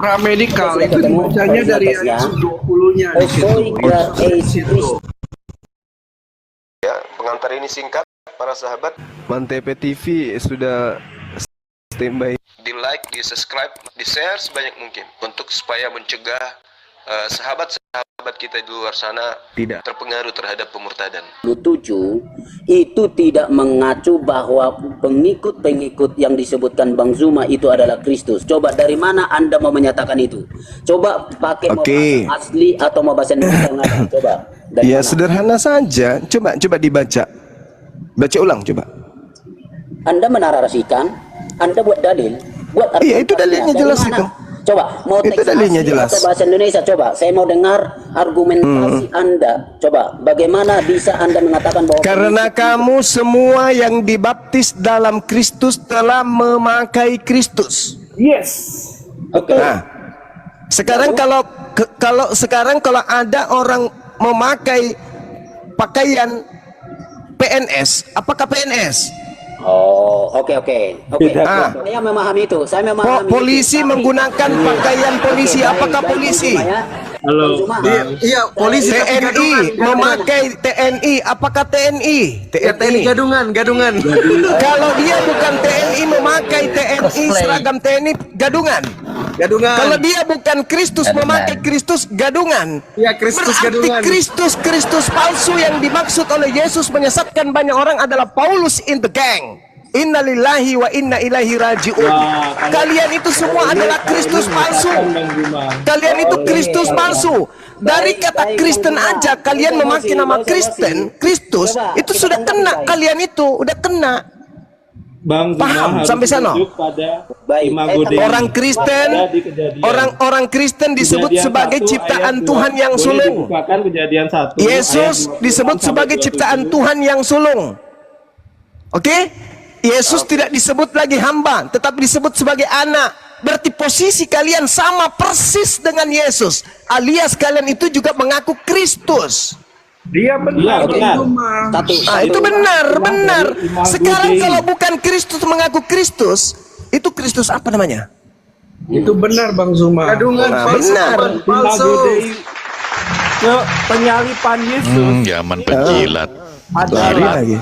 Pramedikal itu dibacanya dari ayat 20-nya di situ. Ya, pengantar ini singkat para sahabat. Mantep TV sudah standby. Di like, di subscribe, di share sebanyak mungkin untuk supaya mencegah sahabat-sahabat kita di luar sana tidak terpengaruh terhadap pemurtadan. 7 itu tidak mengacu bahwa pengikut-pengikut yang disebutkan Bang Zuma itu adalah Kristus. Coba dari mana Anda mau menyatakan itu? Coba pakai mau bahasa asli atau mau bahasa Indonesia? Coba. Ya sederhana saja. Coba dibaca. Baca ulang coba. Anda menarasikan, Anda buat dalil, buat iya itu dalilnya jelas itu. Coba mau itu dalilnya jelas atau bahasa Indonesia, coba saya mau dengar argumentasi Anda. Coba bagaimana bisa Anda mengatakan bahwa karena kamu semua yang dibaptis dalam Kristus telah memakai Kristus. Yes. Oke. Nah, sekarang kalau ada orang memakai pakaian PNS, apakah PNS? Oh, oke. Saya memahami itu. Saya memahami. Polisi menggunakan pakaian polisi, apakah polisi? Halo. Iya, polisi. TNI memakai TNI, apakah TNI? TNI gadungan. Kalau dia bukan TNI memakai TNI seragam TNI gadungan. Kalau dia bukan Kristus memakai Kristus gadungan. Iya, Kristus gadungan. Berarti Kristus palsu yang dimaksud oleh Yesus menyesatkan banyak orang adalah Paulus in the gang. Innalillahi wa inna ilaihi raji'un. Kalian itu semua adalah Kristus palsu. Kalian itu Kristus palsu. Dari kata Kristen aja kalian memakai nama Kristen, Kristus, itu sudah kena. Kalian itu udah kena. Bang paham sampai sana? Orang Kristen disebut sebagai ciptaan Tuhan yang sulung. Yesus disebut sebagai ciptaan Tuhan yang sulung. Oke? Yesus tidak disebut lagi hamba, tetapi disebut sebagai anak. Berarti posisi kalian sama persis dengan Yesus, alias kalian itu juga mengaku Kristus. Dia benar. Itu benar. Sekarang kalau bukan Kristus mengaku Kristus, itu Kristus apa namanya? Itu benar Bang Zuma. Gadungan benar. Palsu. Penyalipan Yesus. Zaman penjilat. Lari lagi.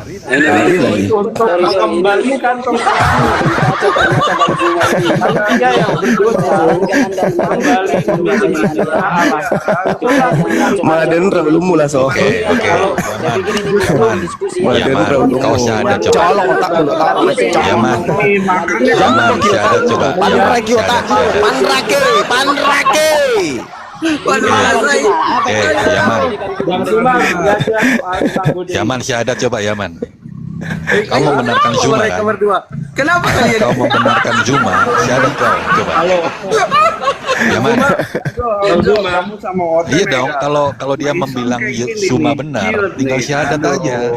Untuk mengembalikan dia yang berdosa kembali menjadi Allah. Maden terlalu mula so. Oke. Maden terlalu Kau syahadat coba. colong otak dulu. Yaman syahadat coba. Panrake otak. Panrake. Yaman syahadat coba Yaman. Kau membenarkan Zuma kan? Kenapa kalian? Kau membenarkan Zuma, syahadat kau coba. Yaman. Iya dong, kalau dia membilang Zuma benar, tinggal syahadat aja.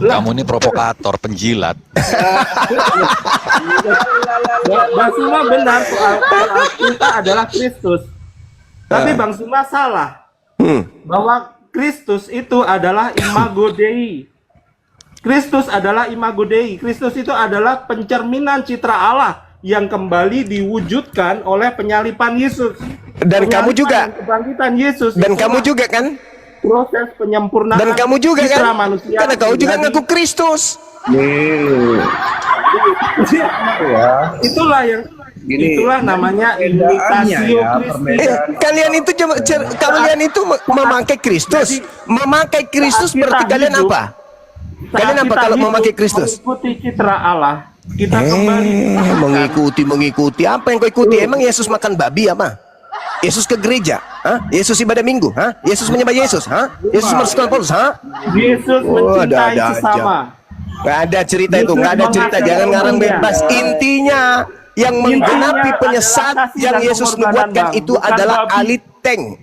Kamu ini provokator, penjilat. Bang Zuma benar soal kita adalah Kristus. Tapi Bang Zuma salah bahwa Kristus itu adalah imago Dei. Kristus adalah imago Dei. Kristus itu adalah pencerminan citra Allah yang kembali diwujudkan oleh penyalipan Yesus. Dan kamu juga. Kebangkitan Yesus. Dan kamu juga kan? Proses penyempurnaan. Dan kamu juga kan? Manusia karena kau juga ngaku Kristus. Itulah namanya imitasio Kristus. Kalian itu kalian itu memakai Kristus. Memakai Kristus berarti kalian apa? Kalian apa kalau memakai Kristus? Mengikuti citra Allah. Kita kembali mengikuti apa yang kau ikuti? Emang Yesus makan babi apa? Yesus ke gereja? Yesus ibadah minggu? Yesus menyembah Yesus? Yesus meresmikan Paulus? Yesus mencintai sesama. Gak ada cerita itu, gak ada cerita. Jangan ngarang bebas. Intinya yang menggenapi penyesat yang Yesus nubuatkan itu adalah aliteng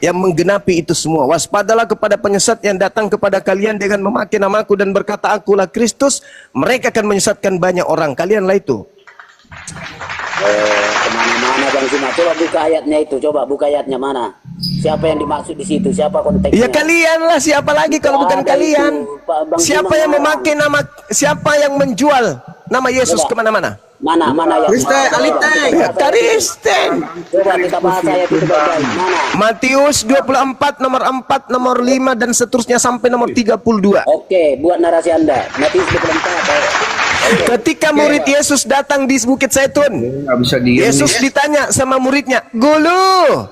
yang menggenapi itu semua. Waspadalah kepada penyesat yang datang kepada kalian dengan memakai namaku dan berkata akulah Kristus. Mereka akan menyesatkan banyak orang. Kalianlah itu. Kemana-mana Bang Zuma, coba buka ayatnya itu, coba buka ayatnya mana? Siapa yang dimaksud di situ? Siapa konteksnya? Ya kalian lah, siapa lagi kalau bukan kalian? Siapa yang memakai nama, siapa yang menjual nama Yesus kemana-mana? Mana yang Kristen, Aliteng. Kristen. Coba kita bahas ayat itu baik-baik. Mana? Matius 24 nomor 4, nomor 5 dan seterusnya sampai nomor 32. Oke, buat narasi Anda. Matius 24. Ketika murid Yesus datang di Bukit Zaitun, Nggak bisa diem Yesus nih. ditanya sama muridnya, "Guru,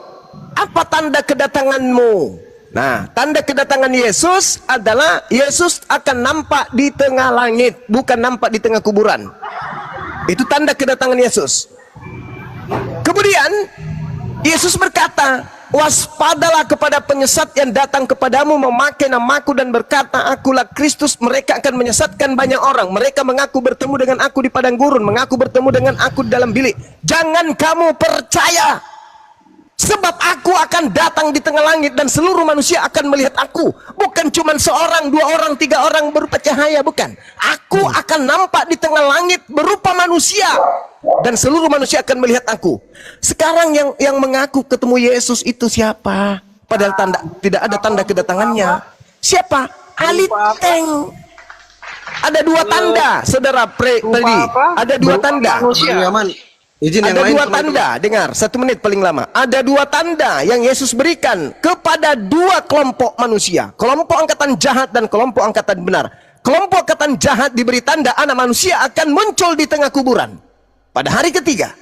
apa tanda kedatanganmu?" Nah, tanda kedatangan Yesus adalah Yesus akan nampak di tengah langit, bukan nampak di tengah kuburan. Itu tanda kedatangan Yesus. Kemudian Yesus berkata, "Waspadalah kepada penyesat yang datang kepadamu memakai namaku dan berkata, Akulah Kristus. Mereka akan menyesatkan banyak orang. Mereka mengaku bertemu dengan aku di padang gurun, mengaku bertemu dengan aku di dalam bilik. Jangan kamu percaya. Sebab aku akan datang di tengah langit dan seluruh manusia akan melihat aku. Bukan cuma seorang, 2 orang, 3 orang berupa cahaya, bukan. Aku akan nampak di tengah langit berupa manusia. Dan seluruh manusia akan melihat aku." Sekarang yang mengaku ketemu Yesus itu siapa? Padahal tidak ada tanda kedatangannya. Siapa? Aliteng. Ada 2 tanda, saudara tadi. Ada 2 tanda. Yaman. Izin yang Ada lain, 2 teman-teman. tanda, dengar 1 menit paling lama. Ada 2 tanda yang Yesus berikan kepada 2 kelompok manusia. Kelompok angkatan jahat dan kelompok angkatan benar. Kelompok angkatan jahat diberi tanda anak manusia akan muncul di tengah kuburan pada hari ketiga.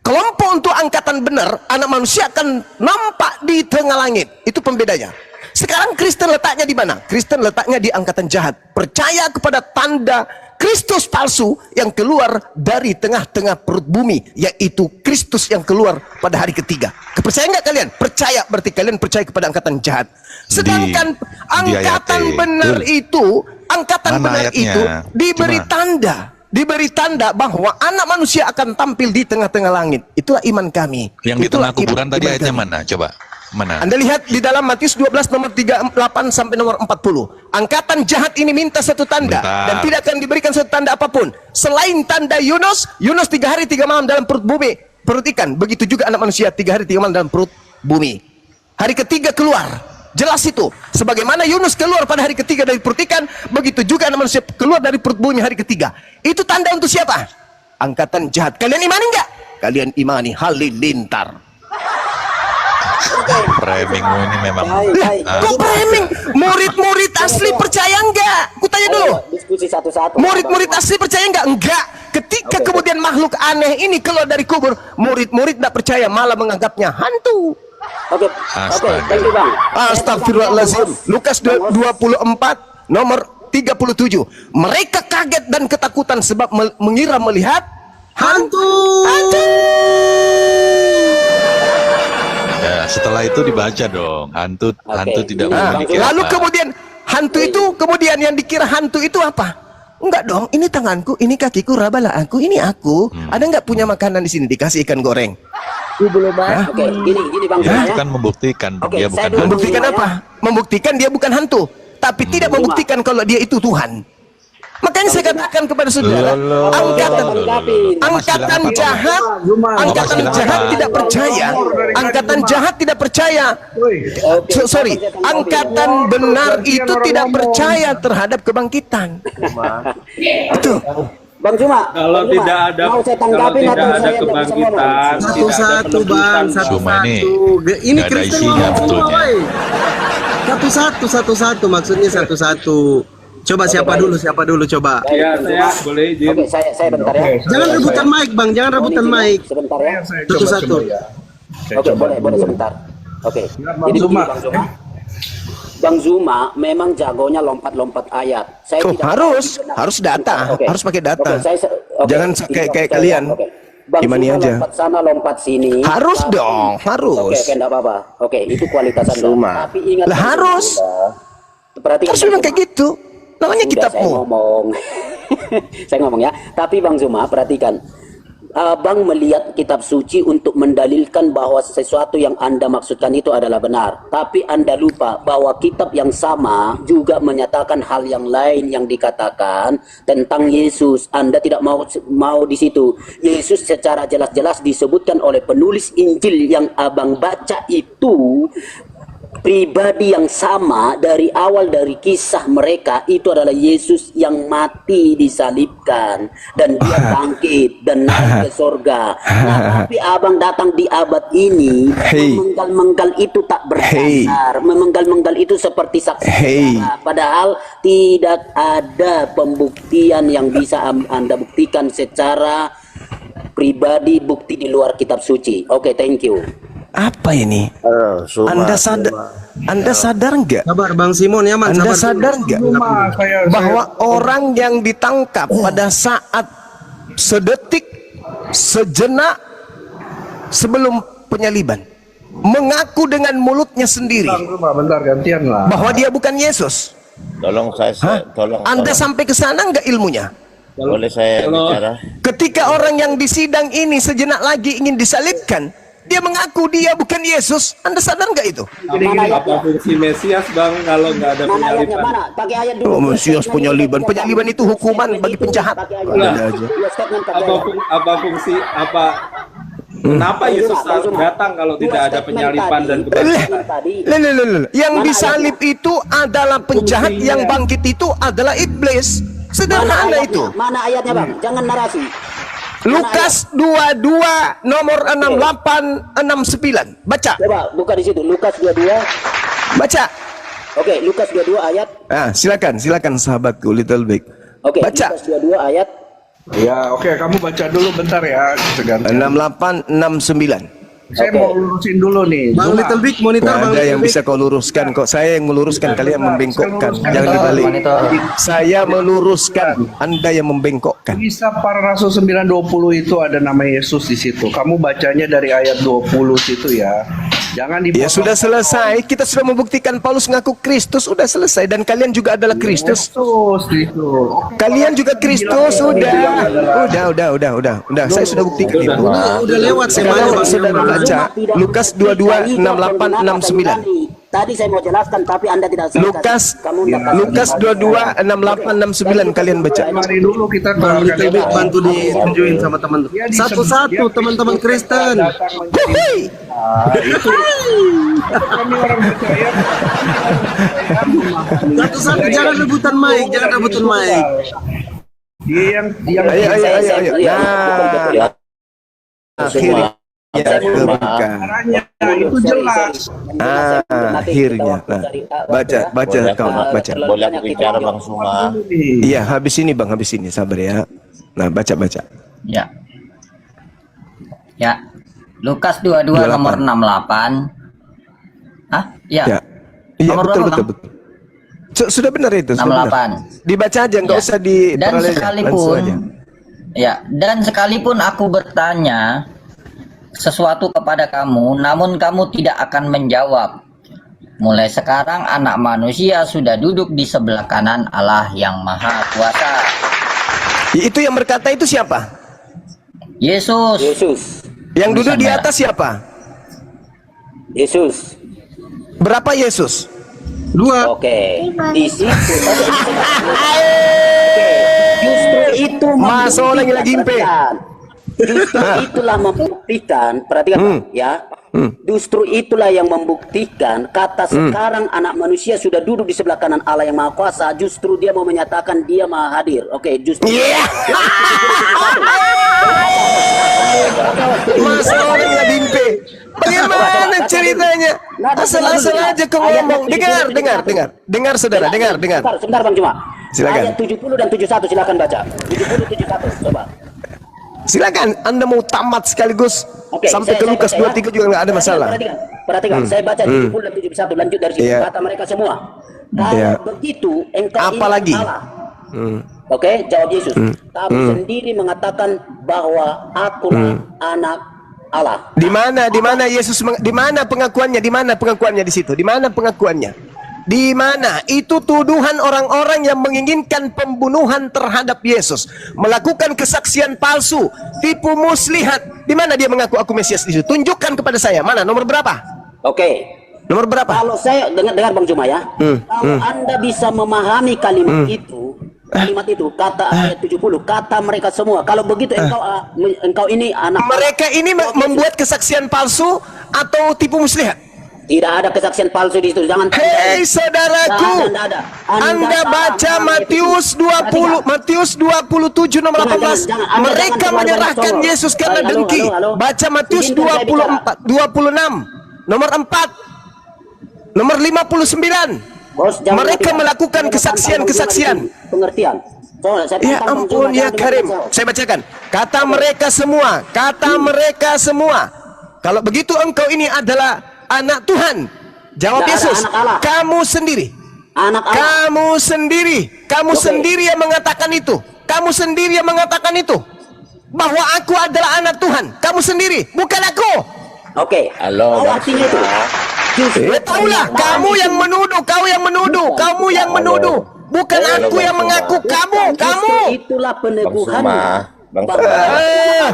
Kelompok untuk angkatan benar, anak manusia akan nampak di tengah langit. Itu pembedanya. Sekarang Kristen letaknya di mana? Kristen letaknya di angkatan jahat. Percaya kepada tanda Kristus palsu yang keluar dari tengah-tengah perut bumi, yaitu Kristus yang keluar pada hari ketiga. Kepercayaan nggak kalian? Percaya, berarti kalian percaya kepada angkatan jahat. Sedangkan angkatan ayatnya. benar itu, angkatan Mana benar ayatnya? itu diberi Cuma. tanda. Diberi tanda bahwa anak manusia akan tampil di tengah-tengah langit. Itulah iman kami. Yang di Itulah tengah kuburan iman tadi ayatnya kami. mana? Coba. Mana? Anda lihat di dalam Matius 12 nomor 38 sampai nomor 40. Angkatan jahat ini minta satu tanda. Bentar. Dan tidak akan diberikan satu tanda apapun. Selain tanda Yunus 3 hari 3 malam dalam perut bumi. Perut ikan. Begitu juga anak manusia 3 hari 3 malam dalam perut bumi. Hari ketiga keluar. Jelas itu. Sebagaimana Yunus keluar pada hari ketiga dari perut ikan. Begitu juga anak manusia keluar dari perut bumi hari ketiga. Itu tanda untuk siapa? Angkatan jahat. Kalian imani enggak? Kalian imani halilintar. Framingmu ini memang. Baik. Kok framing? Murid-murid asli percaya enggak? Ku tanya dulu. Diskusi satu-satu. Murid-murid asli percaya enggak? Enggak. Ketika kemudian makhluk aneh ini keluar dari kubur, murid-murid tidak percaya, malah menganggapnya hantu. Oke, thank you Bang. Astagfirullahaladzim. Lukas 24 nomor 37. Mereka kaget dan ketakutan sebab mengira melihat hantu. Ya, setelah itu dibaca dong. Hantu tidak Nah, memiliki Lalu apa. kemudian hantu itu, kemudian yang dikira hantu itu apa? Enggak dong, ini tanganku, ini kakiku, rabalah aku, ini aku. Ada nggak punya makanan di sini dikasih ikan goreng? Oke, gini Bang Ya, Zuma itu ya. kan membuktikan Oke, dia saya bukan dulu. hantu. Membuktikan apa? Membuktikan dia bukan hantu, tapi tidak membuktikan kalau dia itu Tuhan. Makanya saya katakan kepada saudara, angkatan jahat, angkatan jahat tidak percaya, angkatan jahat tidak percaya. Sorry, angkatan benar itu tidak percaya terhadap kebangkitan. Itu. Bang Zuma, Kalau Bang Zuma, tidak ada mau saya kalau tanggapin tidak atau ada saya nggak bisa ngomong? kebangkitan, Satu-satu bang, Cuma ini satu-satu. Ini nggak ada Kristen isinya ngomong, betulnya. woy. Satu-satu, maksudnya satu-satu. Coba siapa dulu coba. Ya, saya boleh izin. Oke, saya bentar ya. Jangan rebutan mic bang, jangan rebutan mic. Sebentar ya. Satu-satu. Oke, boleh sebentar. Oke. Jadi begini, Bang Zuma. Bang Zuma memang jagonya lompat-lompat ayat. Saya Oh, tidak harus data, Oke. harus pakai data. Oke, oke. Jangan kayak kalian. Oke. Bang Imani Zuma aja. lompat sana, lompat sini. Harus dong, harus. Oke, enggak apa-apa. Oke, itu kualitas Anda. Zuma. Tapi ingat Lah, Bang harus. Zuma, perhatikan Harus Bang bilang Zuma. kayak gitu. Namanya Udah, saya kitabmu. ngomong. Saya ngomong ya. Tapi Bang Zuma, perhatikan. Abang melihat kitab suci untuk mendalilkan bahwa sesuatu yang Anda maksudkan itu adalah benar. Tapi Anda lupa bahwa kitab yang sama juga menyatakan hal yang lain yang dikatakan tentang Yesus. Anda tidak mau di situ. Yesus secara jelas-jelas disebutkan oleh penulis Injil yang Abang baca itu pribadi yang sama dari awal dari kisah mereka itu adalah Yesus yang mati disalibkan dan dia bangkit dan naik ke surga. Nah, tapi abang datang di abad ini memenggal-menggal itu tak berdasar, memenggal-menggal itu seperti saksi sejarah. Padahal tidak ada pembuktian yang bisa Anda buktikan secara pribadi, bukti di luar kitab suci. Oke, thank you. Apa ini? Anda sadar nggak? Sabar Bang Simon ya, Man. Anda sadar nggak bahwa orang yang ditangkap pada saat sedetik, sejenak sebelum penyaliban mengaku dengan mulutnya sendiri Bentar gantian lah. bahwa dia bukan Yesus. Tolong tolong. Anda sampai ke sana nggak ilmunya? Boleh saya bicara? Ketika orang yang disidang ini sejenak lagi ingin disalibkan, dia mengaku dia bukan Yesus. Anda sadar nggak itu? Apa fungsi Mesias Bang kalau nggak ada Mana ayatnya? penyaliban? Mana? Pakai ayat dulu. Oh, Mesias penyaliban. Penyaliban itu hukuman bagi penjahat. Ada aja. Apa fungsi apa? Kenapa Yesus harus datang kalau tidak ada penyaliban dan kebangkitan? Yang disalib itu adalah penjahat, yang bangkit itu adalah iblis. Sederhana itu. Mana ayatnya Bang? Jangan narasi. Lukas 22 nomor 6869. Baca. Coba buka di situ. Lukas 22. Baca. Oke, Lukas 22 ayat. Silakan sahabatku Little Big. Oke, Baca. Lukas 22 ayat. Ya, oke, kamu baca dulu bentar ya. 6869. Saya mau lurusin dulu nih. Bang Little Big monitor Nggak Bang ada yang Little Big. bisa kau luruskan kok. Saya yang meluruskan, kalian membengkokkan. Jangan dibalik. Saya meluruskan, Anda yang membengkokkan. Kisah para Rasul 9:20 itu ada nama Yesus di situ. Kamu bacanya dari ayat 20 situ ya. Jangan dipotong. Ya sudah selesai. Kita sudah membuktikan Paulus ngaku Kristus, sudah selesai. Dan kalian juga adalah Kristus. Kristus itu. Kalian juga Kristus, udah. Saya sudah buktikan itu. Udah lewat Sekarang semuanya Bang. saudara baca Lukas 22 68 69. Tadi saya mau jelaskan tapi Anda tidak selesai. Lukas 22 68 69 kalian baca. Mari dulu kita Bang Little Big bantu ditunjukin sama teman-teman. Satu-satu teman-teman Kristen. Wuhui. Kami orang percaya. Satu-satu, jangan rebutan mic, jangan rebutan mic. Dia yang Ayo. Nah, Semua. caranya itu jelas. Akhirnya. Nah, baca kau, baca. Boleh aku bicara Bang Suma? Iya, habis ini Bang, habis ini. Sabar ya. Nah, baca. Ya. Lukas 22 nomor 68. Hah? Ya. Iya, Nomor betul. berapa, Bang? Sudah benar itu, sudah benar. 68. Dibaca aja, enggak usah di Dan sekalipun aku bertanya sesuatu kepada kamu, namun kamu tidak akan menjawab. Mulai sekarang anak manusia sudah duduk di sebelah kanan Allah yang Maha Kuasa. Itu yang berkata itu siapa? Yesus. Yang duduk di atas siapa? Yesus. Berapa Yesus? 2. Oke. Di situ. Justru itu Masuk lagi impe. Justru itulah membuktikan, perhatikan ya. Justru itulah yang membuktikan kata sekarang anak manusia sudah duduk di sebelah kanan Allah yang Maha Kuasa. Justru dia mau menyatakan dia Maha Hadir. Oke, justru. Masuk lagi impe. Bagaimana ceritanya? Asal-asal aja kau ngomong. Dengar saudara, dengar. Sebentar Bang Cuma. Silakan. Ayat 70 dan 71 silakan baca. 70 71 coba. Silakan, Anda mau tamat sekaligus. Oke, sampai ke Lukas 23 juga nggak ada masalah. Perhatikan. Saya baca 70 dan 71 lanjut dari situ kata mereka semua. Kalau begitu engkau apa ini lagi? Allah. Oke, jawab Yesus. Kamu sendiri mengatakan bahwa akulah anak Allah. Di mana Yesus di mana pengakuannya? Di mana pengakuannya di situ? Di mana pengakuannya? Di mana? Itu tuduhan orang-orang yang menginginkan pembunuhan terhadap Yesus, melakukan kesaksian palsu, tipu muslihat. Di mana dia mengaku aku Mesias di situ? Tunjukkan kepada saya. Mana? Nomor berapa? Oke. Nomor berapa? Kalau saya dengar Bang Cuma ya. Kalau Anda bisa memahami kalimat itu, kata ayat 70, kata mereka semua. Kalau begitu engkau ini anak. Mereka ini membuat kesaksian palsu atau tipu muslihat? Tidak ada kesaksian palsu di situ. Jangan. Hei saudaraku, Tidak ada. Anda baca Matius 27 nomor 18. Mereka menyerahkan Yesus karena dengki. Baca Matius 26 nomor 4, nomor 59. Bos, jangan Mereka tidak. melakukan kesaksian-kesaksian. Pengertian. Soalnya saya Ya pantang ampun Bang ya Zuma Karim. dengan Saya bacakan. Kata mereka semua. Kalau begitu engkau ini adalah anak Tuhan. Jawab Tidak ada Yesus. anak Allah. Kamu sendiri. anak Allah. Kamu Oke. sendiri yang mengatakan itu. Kamu sendiri yang mengatakan itu. Bahwa aku adalah anak Tuhan. Kamu sendiri, bukan aku. Oke. Halo, Bang Artinya itu. Suma. Taulah, kamu yang menuduh, kamu yang menuduh. Bukan Halo, aku Bang yang Suma. mengaku, kamu. Justru itulah Bang peneguhan. Suma. Bang Bahwa- Suma.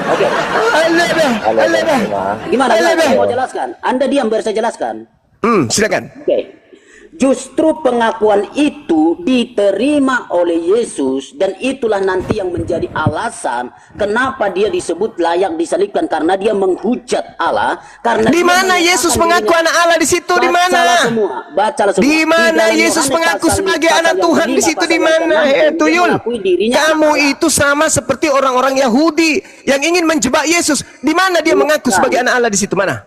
Oke. Alah dah. Halo, Bang Suma. Gimana? Alah, Saya Bang. mau jelaskan. Anda diam biar saya jelaskan. Silakan. Oke. Justru pengakuan itu diterima oleh Yesus dan itulah nanti yang menjadi alasan kenapa dia disebut layak disalibkan karena dia menghujat Allah. Karena Di dia mana menyatakan Yesus mengaku dirinya- anak Allah di situ? Di Bacalah mana? semua, bacalah semua. Di mana dalam Yesus Yohanes mengaku pasal- sebagai pasal anak yang Tuhan di kelima, situ? pasal Di yang mana? keenam, dia Tuyul. mengakui dirinya Kamu Allah. itu sama seperti orang-orang Yahudi yang ingin menjebak Yesus. Di mana dia mengaku sebagai anak Allah di situ? Mana?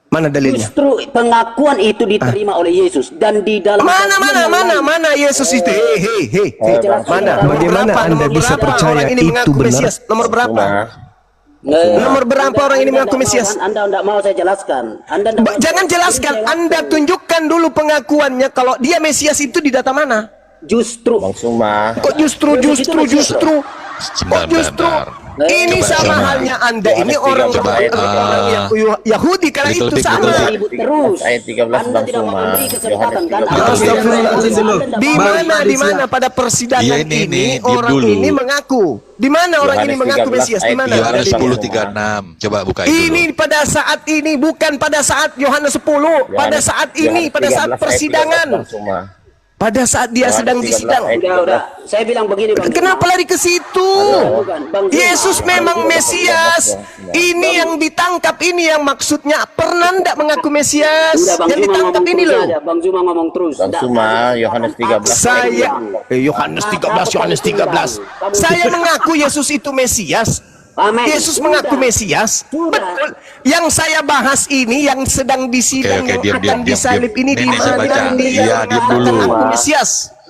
Mana dalilnya? Justru pengakuan itu diterima oleh Yesus dan di dalam Mana Yesus itu? Hei. Mana? Nomor Bagaimana berapa? Anda Nomor bisa berapa? percaya Orang ini mengaku Mesias? Nomor berapa? Nomor berapa orang ini mengaku Mesias? Anda tidak mau saya jelaskan. Anda tidak mau Jangan saya jelaskan. jelaskan. Anda tunjukkan dulu pengakuannya kalau dia Mesias itu di data mana? Justru Bang Suma. Kok justru? Ini Coba, sama coba. halnya Anda ini orang Coba, Yahudi karena itu Little bit, sama. little bit. ribut terus. Ayat 13 Anda Bang tidak mau Suma. memberi kesempatan kan? Yohanes 13. Di mana pada persidangan Iya, ini, ini diam orang dulu. ini mengaku. Di mana orang ini Yohanes mengaku 13 Mesias? Di ayat mana? Yohanes Dari- 10:36. Coba buka itu Ini dulu. pada saat ini, bukan pada saat Yohanes 10. Pada saat ini, pada saat persidangan. Pada saat dia sedang disidang. Udah. Saya bilang begini, Bang. Kenapa lari ke situ? Bukan, Bang Zuma. Yesus memang Mesias. Ini yang ditangkap, ini yang maksudnya pernah ndak mengaku Mesias. Udah, Bang Yang Zuma ditangkap ngomong ini terus loh. aja. Bang Zuma ngomong terus. Bang Suma, Yohanes 13. Yohanes 13. Saya mengaku Yesus itu Mesias. Amin. Yesus Sudah. mengaku Mesias. Sudah. Betul. Yang saya bahas ini yang sedang disidang Oke, yang akan disalib ini di Ini saya mana baca. dia Iya, diam mengatakan dulu. aku Mesias.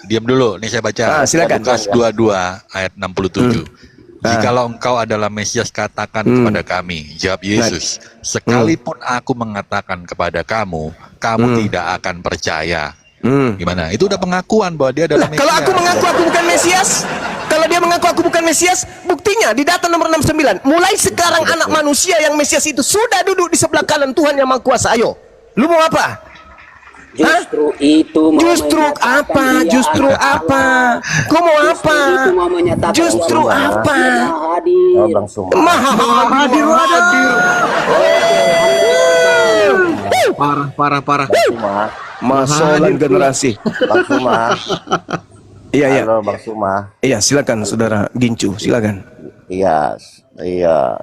Diam dulu, nih saya baca. Silakan. Lukas 22 ayat 67. Jikalau engkau adalah Mesias, katakan kepada kami. Jawab Yesus, sekalipun aku mengatakan kepada kamu, kamu tidak akan percaya. Gimana? Itu udah pengakuan bahwa dia adalah Mesias. Kalau aku mengaku aku bukan Mesias, kalau dia mengaku aku bukan Mesias, buktinya di data nomor 69. Mulai sekarang anak manusia yang Mesias itu sudah duduk di sebelah kanan Tuhan yang Maha Kuasa. Ayo, lu mau apa? Justru itu mau Justru menyatakan apa? dia Justru anak apa? Allah. Kau mau apa? Justru itu mau menyatakan Justru bahwa apa? dia Maha hadir. Oh, Bang Suma. Maha hadir. Parah. Suma. Masolan generasi. Bang Suma. Iya. Halo, Bang Suma. Iya, silakan saudara Gincu, silakan. Iya,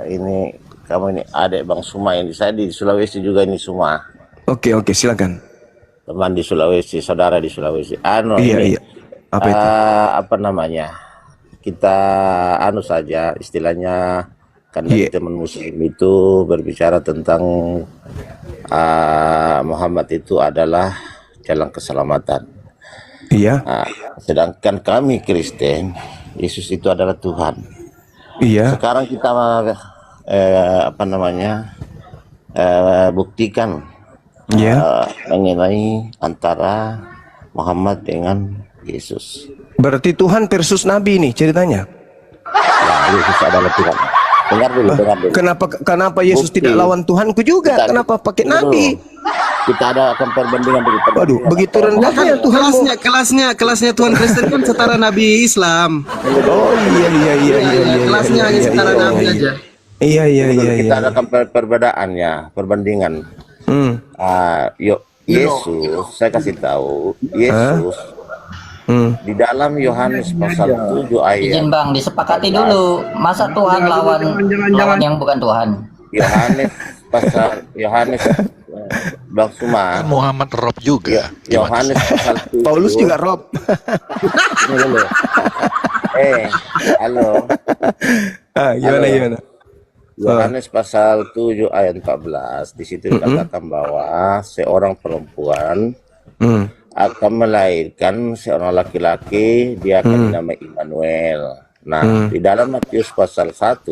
ini kamu ini adik Bang Suma ini. Saya di Sulawesi juga ini Suma. Oke, silakan. Teman di Sulawesi, saudara di Sulawesi. Iya. Apa itu? Apa namanya? Kita saja istilahnya karena Iya. teman muslim itu berbicara tentang Muhammad itu adalah jalan keselamatan. Iya. Sedangkan kami Kristen, Yesus itu adalah Tuhan. Iya. Sekarang kita buktikan mengenai antara Muhammad dengan Yesus. Berarti Tuhan versus Nabi nih ceritanya. Nah, Yesus adalah Tuhan. Dengar dulu. Kenapa Yesus Bukti. tidak lawan Tuhanku juga? Kenapa pakai Nabi? Kita ada akan perbandingan begitu. Waduh, begitu rendahnya Tuhan. Kelasnya Tuhan Kristen kan setara Nabi Islam. Oh iya. Kelasnya hanya setara Nabi aja. Iya. Kita ada akan perbedaannya, perbandingan. Yesus, saya kasih tahu, Yesus di dalam Yohanes pasal 7 ayat. Izin Bang, disepakati dulu. Masa Tuhan lawan yang bukan Tuhan? Yohanes pasal Bang Suma. Muhammad Rob juga. Yohanes pasal 7. Paulus juga Rob. Ini dulu. Halo. Gimana? Yohanes pasal 7 ayat 14. Di situ dikatakan bahwa seorang perempuan akan melahirkan seorang laki-laki, dia akan dinamai Immanuel. Nah, di dalam Matius pasal 1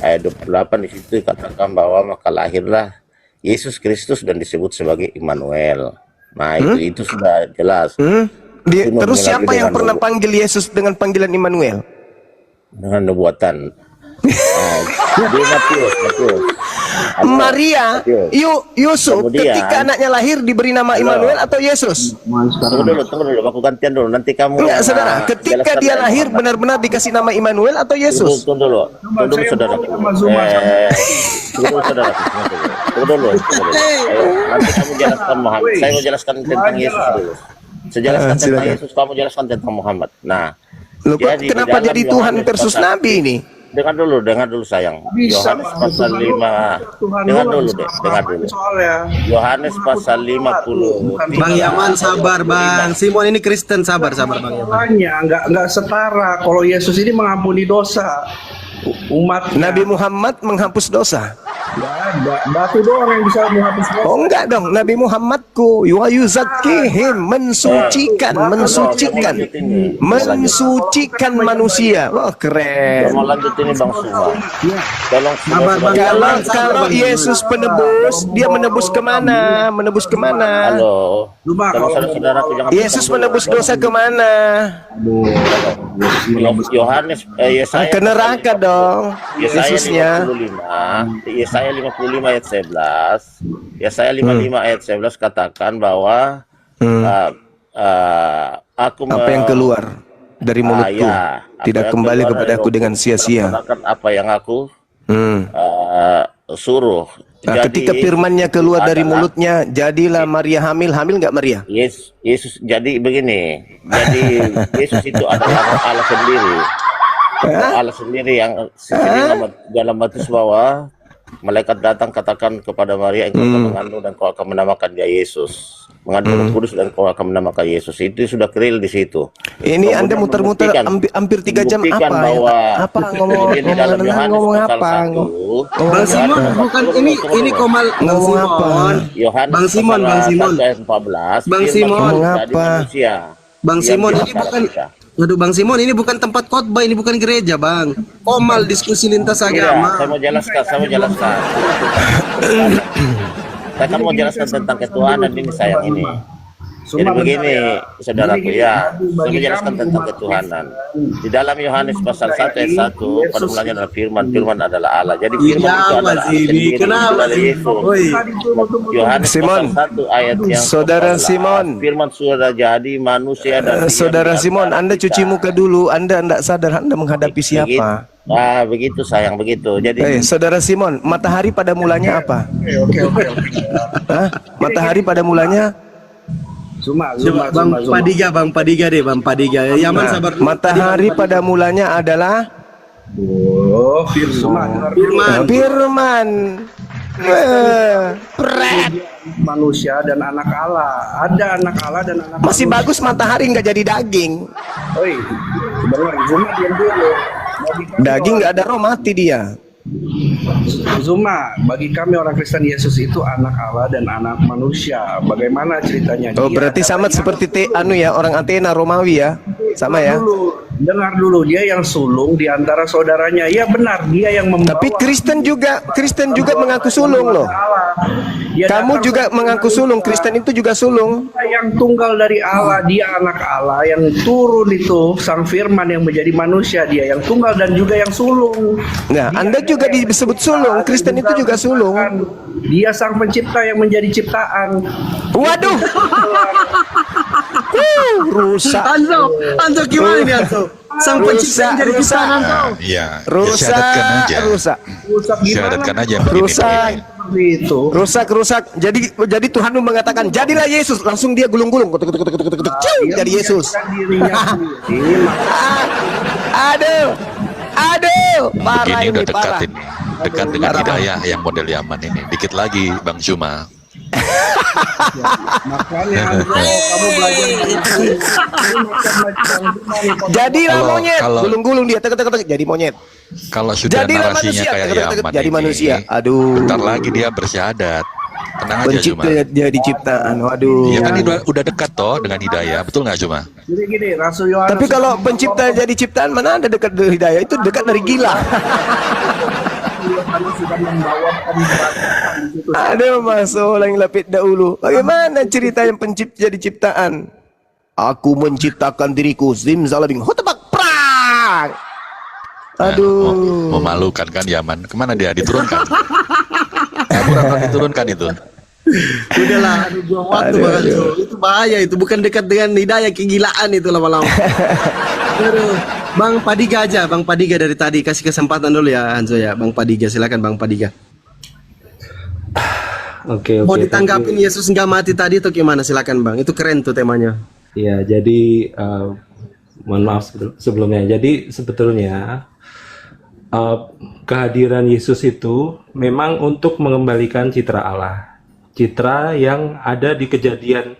ayat 28 di situ dikatakan bahwa maka lahirlah Yesus Kristus dan disebut sebagai Immanuel. Nah, itu sudah jelas. Terus siapa yang pernah panggil Yesus dengan panggilan Immanuel? Dengan nubuatan. Di Matius. Maria, Yusuf, ketika anaknya lahir diberi nama Immanuel atau Yesus? Tunggu dulu, aku gantian dulu. Nanti kamu. Enggak, saudara. Ketika dia lahir benar-benar dikasih nama Immanuel atau Yesus? Tunggu dulu, saudara. Tunggu dulu. Nanti kamu jelaskan Muhammad. Saya mau jelaskan tentang Yesus dulu. Saya jelaskan tentang Yesus, kamu jelaskan tentang Muhammad. Nah, kenapa jadi Tuhan versus Nabi ini? Dengar dulu sayang. Yohanes pasal 5. Dengar dulu. Yohanes pasal 50. Bang Yaman sabar, Bang Simon ini Kristen, sabar Bang Yaman. Enggak setara. Kalau Yesus ini mengampuni dosa umat. Nabi Muhammad menghapus dosa. Batu doang yang bisa menghapus dosa. Oh enggak dong, Nabi Muhammadku yuzakkihim, mensucikan manusia. Wah, keren. Mau lanjut ini Bang Suma. Tolong Kalau Yesus penebus, dia menebus kemana? Halo. Saudara-saudaraku jangan. Yesus menebus dosa kemana? Yohanes Yesaya ke neraka dong. Yesusnya. Yesaya 55 ayat 11. Yesaya 55 ayat 11 katakan bahwa apa yang keluar dari mulutku tidak kembali kepadaku dengan sia-sia. Apa yang aku suruh. Ketika firman-Nya keluar dari mulutnya, jadilah Maria hamil nggak Maria? Yesus jadi begini. Jadi Yesus itu adalah Allah sendiri. Allah sendiri yang dalam Matius bahwa malaikat datang katakan kepada Maria, engkau akan mengandung dan kau akan menamakan dia Yesus. Mengandung Roh Kudus dan kau akan menamakan Yesus. Itu sudah real di situ. Ini kemudian Anda muter-muter hampir 3 jam apa? Ngomong apa? Bang Simon, bukan ini Komal ngomong apa? Bang Simon. Bang Simon, Bang Simon ini bukan. Waduh Bang Simon, ini bukan tempat khotbah, ini bukan gereja Bang. Komal diskusi lintas agama. Saya mau jelaskan. Saya kan mau jelaskan tentang ketuhanan ini sayang ini. Jadi begini, saudaraku ya, saya menjelaskan tentang ketuhanan. Di dalam Yohanes pasal 1 ayat 1, pada mulanya adalah firman adalah Allah. Jadi firman itu adalah Allah sendiri, adalah Yesus. Yohanes pasal 1 ayat yang Saudara Simon, firman sudah jadi manusia dan Saudara Simon, Anda cuci muka dulu. Anda tidak sadar Anda menghadapi siapa? Begitu sayang, begitu. Jadi Saudara Simon, matahari pada mulanya apa? Matahari pada mulanya Bang Padiga deh, Bang Padiga. Yaman sabar. Matahari pada mulanya adalah Firman. Manusia dan anak Allah. Ada anak Allah dan anak Masih manusia. Bagus matahari nggak jadi daging. Daging nggak ada roh, mati dia. Zuma, bagi kami orang Kristen Yesus itu anak Allah dan anak manusia. Bagaimana ceritanya? Oh, berarti sama seperti orang Athena Romawi ya? Sama ya? Dengar dulu, dia yang sulung di antara saudaranya. Ya benar, dia yang membawa. Tapi Kristen juga mengaku sulung loh. Kamu juga mengaku sulung, Kristen itu juga sulung. Yang tunggal dari Allah, dia anak Allah yang turun itu, Sang Firman yang menjadi manusia, dia yang tunggal dan juga yang sulung. Nah, Anda juga disebut sulung, Kristen itu juga sulung. Dia Sang Pencipta yang menjadi ciptaan. Waduh. Rusak. Anzo gimana nih Anzo? Sang Pencipta menjadi ciptaan Anzo. Iya. Syahadatkan aja. Rusak. Syahadatkan aja. Rusak. Jadi Tuhan mengatakan jadilah Yesus, langsung dia gulung-gulung. Jadi Yesus. Aduh. Parah ini udah dekat ini. Dekat dengan hidayah yang model Yaman ini. Dikit lagi Bang Zuma. Makanya kamu belajar Jadilah Kalau- monyet, kalau- gulung-gulung dia, tek jadi monyet. Kalau sudah Jadilah narasinya manusia, kayak Yaman jadi ini, manusia. Aduh. bentar lagi dia bersyahadat. Tenang aja cuma. Pencipta jadi ciptaan. Waduh. Iya kan udah dekat toh dengan hidayah, betul nggak cuma? Jadi gini, Rasul Yohanes. Tapi kalau pencipta jadi ciptaan, mana ada dekat dari hidayah? Itu dekat dari gila. Yohanes sudah membawakan batasan di situ. Ada masuk yang lapit dahulu. Bagaimana cerita yang pencipta jadi ciptaan? Aku menciptakan diriku, zimzalabing, hutbak prang. Aduh. Memalukan kan Yaman. Kemana dia diturunkan? Kabur atau diturunkan itu? Udahlah, aduh, buang waktu Aduh, Bang aduh. Anso. Itu bahaya, itu bukan dekat dengan hidayah, kegilaan itu lama-lama. Aduh, Bang Padiga aja, Bang Padiga dari tadi kasih kesempatan dulu ya Hanzo ya, Bang Padiga, silakan Bang Padiga. Oke, Mau thank ditanggapin you. Yesus nggak mati tadi atau gimana? Silakan Bang, itu keren tuh temanya. Ya, jadi mohon maaf sebelumnya. Jadi sebetulnya kehadiran Yesus itu memang untuk mengembalikan citra Allah. Citra yang ada di kejadian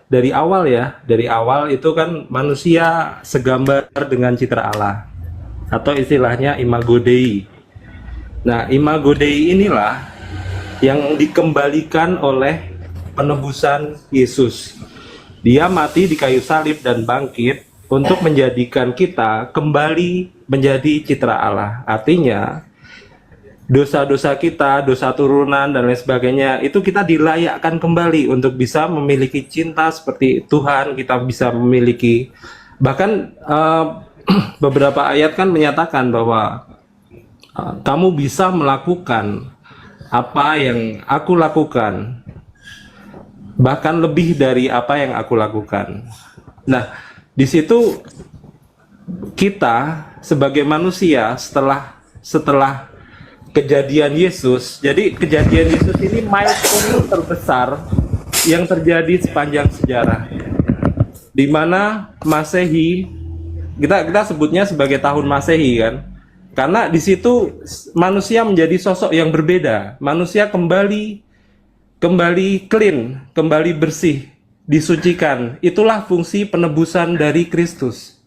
dari awal ya. Dari awal itu kan manusia segambar dengan citra Allah. Atau istilahnya imago Dei. Nah, imago Dei inilah yang dikembalikan oleh penebusan Yesus. Dia mati di kayu salib dan bangkit untuk menjadikan kita kembali menjadi citra Allah. Artinya, dosa-dosa kita, dosa turunan, dan lain sebagainya, itu kita dilayakkan kembali untuk bisa memiliki cinta seperti Tuhan, kita bisa memiliki, bahkan beberapa ayat kan menyatakan bahwa kamu bisa melakukan apa yang aku lakukan, bahkan lebih dari apa yang aku lakukan. Nah, di situ kita sebagai manusia setelah kejadian Yesus, jadi kejadian Yesus ini milestone terbesar yang terjadi sepanjang sejarah, di mana Masehi kita sebutnya sebagai tahun Masehi kan, karena di situ manusia menjadi sosok yang berbeda, manusia kembali clean, kembali bersih, disucikan. Itulah fungsi penebusan dari Kristus.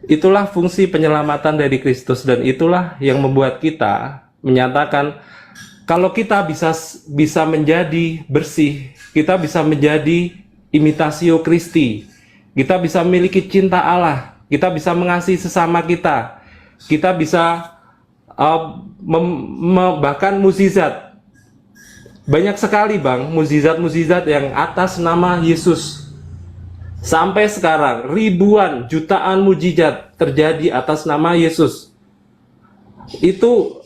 Itulah fungsi penyelamatan dari Kristus, dan itulah yang membuat kita menyatakan kalau kita bisa menjadi bersih, kita bisa menjadi imitasio Christi, kita bisa memiliki cinta Allah, kita bisa mengasihi sesama kita bisa bahkan mukjizat. Banyak sekali Bang, mukjizat-mukjizat yang atas nama Yesus. Sampai sekarang ribuan, jutaan mukjizat terjadi atas nama Yesus. Itu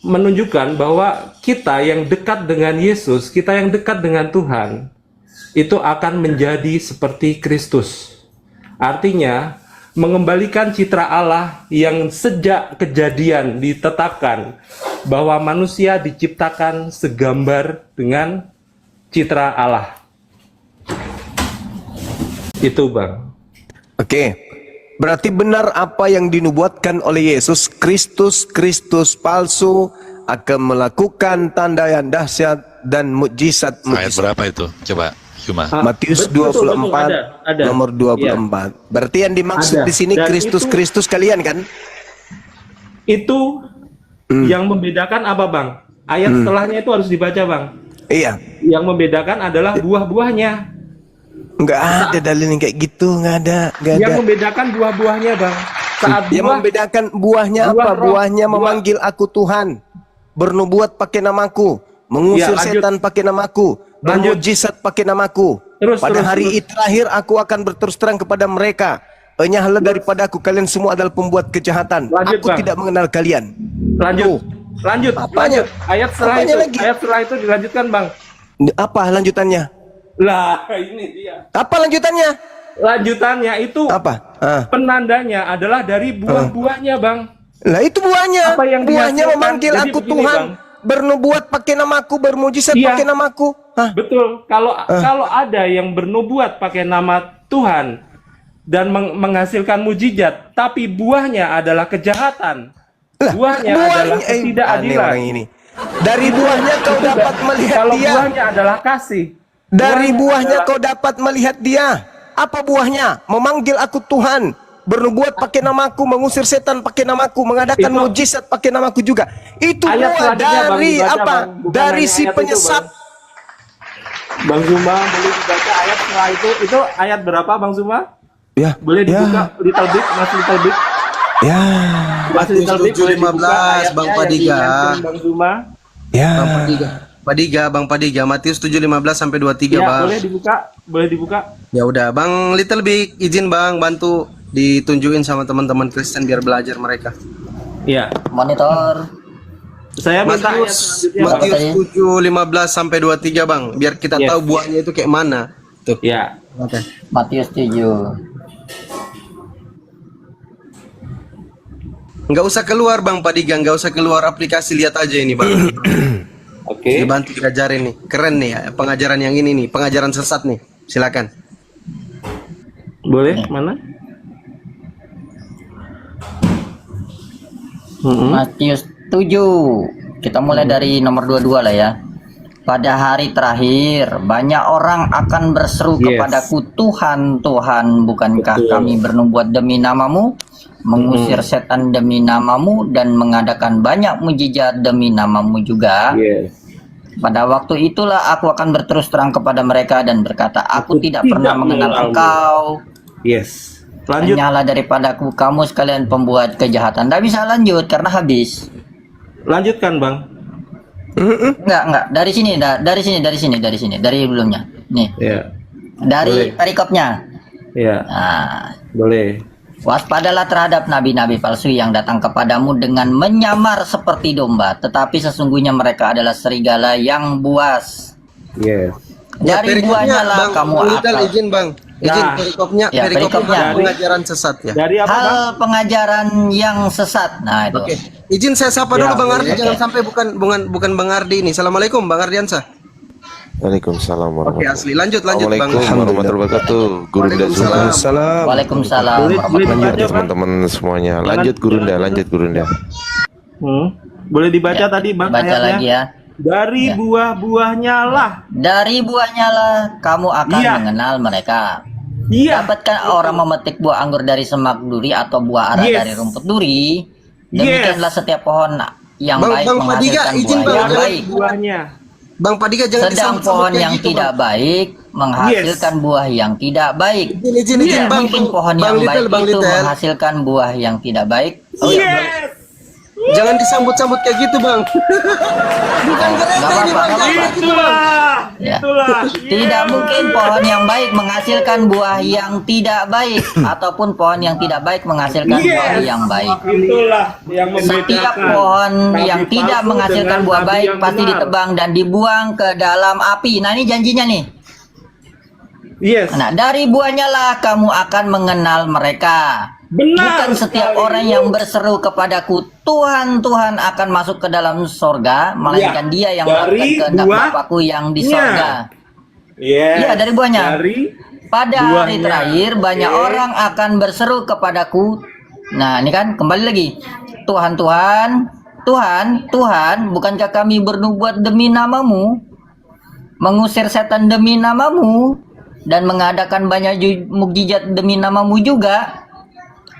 menunjukkan bahwa kita yang dekat dengan Yesus, kita yang dekat dengan Tuhan, itu akan menjadi seperti Kristus. Artinya, mengembalikan citra Allah yang sejak kejadian ditetapkan bahwa manusia diciptakan segambar dengan citra Allah. Itu Bang. Oke. Berarti benar apa yang dinubuatkan oleh Yesus, Kristus palsu akan melakukan tanda yang dahsyat dan mukjizat. Ayat berapa itu? Coba cuma. Matius Betul, 24 ada. nomor 24. Berarti yang dimaksud Ada. di sini Dan Kristus kalian kan? Itu yang membedakan apa Bang? Ayat setelahnya itu harus dibaca Bang. Iya. Yang membedakan adalah buah-buahnya. Enggak ada dalil yang kayak gitu, enggak ada. Yang membedakan buah-buahnya Bang. Saat Yang buah, membedakan buahnya buah apa? roh, Buahnya buah- memanggil aku Tuhan, bernubuat pakai namaku, mengusir Ya, lanjut. setan pakai namaku, Lanjut. bermujizat pakai namaku. Pada Terus, hari terakhir aku akan berterus terang kepada mereka. Enyahlah daripada aku, kalian semua adalah pembuat kejahatan. Lanjut, Aku Bang. tidak mengenal kalian. lanjut. Lanjut. Apanya? Ayat setelah Apanya itu, lagi? ayat setelah itu dilanjutkan Bang. Apa lanjutannya? Lah, ini dia. Apa lanjutannya? Lanjutannya itu Apa? penandanya adalah dari buah-buahnya Bang. Lah itu buahnya. Apa yang Buahnya dihasilkan? memanggil Jadi aku begini, Tuhan, Bang. bernubuat pakai namaku, bermujizat Iya. pakai namaku. Hah? Betul. Kalau ada yang bernubuat pakai nama Tuhan dan menghasilkan mujizat, tapi buahnya adalah kejahatan. Lah, Buahnya adalah aneh ketidakadilan. orang ini. Dari buahnya kau dapat melihat Kalau dia. buahnya adalah kasih. Dari buahnya kau dapat melihat dia. Apa buahnya? Memanggil aku Tuhan, bernubuat pakai namaku, mengusir setan pakai namaku, mengadakan mujizat pakai namaku juga. Itu Ayat buah selanjutnya, Bang, dari dibaca, apa? Bang. Bukan Dari hanya si ayat itu, penyesat. Bang Zuma boleh dibaca ayat setelah itu. Itu ayat berapa, Bang Zuma? Ya. Boleh dibuka little bit, masih little bit. Ya. Masih little bit, boleh dibuka 7:15, Bang ayatnya yang Padiga. diingatkan Bang Zuma. Ya. Bang Padiga, Matius 7:15 sampai 23, Ya, Bang. boleh dibuka, boleh dibuka. Ya udah, Bang Little Big, izin Bang bantu ditunjukin sama teman-teman Kristen biar belajar mereka. Iya. Monitor. Saya minta ayat selanjutnya, Bang. Matius 7:15 sampai 23, Bang, biar kita Yes. tahu buahnya itu kayak mana. Tuh. Ya. Matius 7. Nggak usah keluar Bang Padiga, nggak usah keluar aplikasi, lihat aja ini Bang. Oke. Dibantu diajarin nih, keren nih ya, pengajaran yang ini nih, pengajaran sesat nih. Silakan. Boleh, mana? Matius 7. Kita mulai dari nomor 22 lah ya. Pada hari terakhir banyak orang akan berseru Yes. kepadaku, Tuhan, Tuhan, bukankah Betul. kami bernubuat demi namamu, mengusir setan demi namamu, dan mengadakan banyak mujizat demi namamu juga? Yes. Pada waktu itulah aku akan berterus terang kepada mereka dan berkata, aku tidak pernah mengenal engkau. Yes. Lanjut. Hanyalah daripadaku kamu sekalian pembuat kejahatan. Tidak bisa lanjut karena habis. Lanjutkan, Bang. Enggak, dari sini, dari sebelumnya. Nih, Ya. dari Boleh. perikopnya. Ya. Nah, Boleh. waspadalah terhadap nabi-nabi palsu yang datang kepadamu dengan menyamar seperti domba, tetapi sesungguhnya mereka adalah serigala yang buas. Yes. Dari buahnya lah Bang, kamu Little, akal. izin Bang. Izin Nah. perikopnya, Ya, perikopnya. pengajaran sesat ya. Dari apa, Bang? Hal pengajaran yang sesat. Nah, itu. Oke, izin saya sapa Ya, dulu Bang Ardi, boleh. jangan sampai bukan Bang Ardi ini. Assalamualaikum Bang Ardiansa. Waalaikumsalam Oke, asli. Lanjut Bang. Assalamualaikum warahmatullahi wabarakatuh. Gurunda semua. Waalaikumsalam. Waalaikumsalam. Boleh dibaca, Bang? Teman-teman semuanya. Lanjut Gurunda, lanjut Gurunda. Boleh dibaca tadi, Bang, Baca ayatnya? lagi ya. Dari Ya. buah-buahnya lah. Dari buahnya lah kamu akan Iya. mengenal mereka. Iya. Dapatkah orang memetik buah anggur dari semak duri atau buah ara Yes. dari rumput duri? Demikianlah setiap pohon yang Bang- baik Bang Padiga, menghasilkan izin, buah Bang, yang jangan- baik. Buahnya. Bang Padiga jangan Sedang disambut-sambut pohon kayak yang gitu, tidak Bang. baik menghasilkan buah yang tidak baik. Izin, Iya, Bang. Mungkin pohon Bang yang Little, baik Bang itu Little. menghasilkan buah yang tidak baik. Yes. Jangan disambut-sambut kayak gitu, Bang. Bukan gereja Nggak ini, apa-apa, Bang. nggak apa-apa. Itulah. Ya. Itulah. Tidak mungkin pohon yang baik menghasilkan buah yang tidak baik ataupun pohon yang tidak baik menghasilkan buah yang baik. Itulah yang membedakan. Setiap pohon nabi yang tidak palsu menghasilkan dengan buah nabi baik yang pasti benar. ditebang dan dibuang ke dalam api. Nah, ini janjinya nih. Yes. Nah, dari buahnya lah kamu akan mengenal mereka. Benar Bukan setiap sekali. orang yang berseru kepadaku, Tuhan, Tuhan, akan masuk ke dalam sorga, melainkan dia yang melakukan dari kehendak buah- Bapakku yang di nya. sorga. Yes. Iya, dari buahnya. Dari Pada hari buahnya. terakhir banyak Oke. orang akan berseru kepadaku. Nah, ini kan kembali lagi. Tuhan, Tuhan, Tuhan, Tuhan, bukankah kami bernubuat demi namamu, mengusir setan demi namamu, dan mengadakan banyak mukjizat demi namamu juga?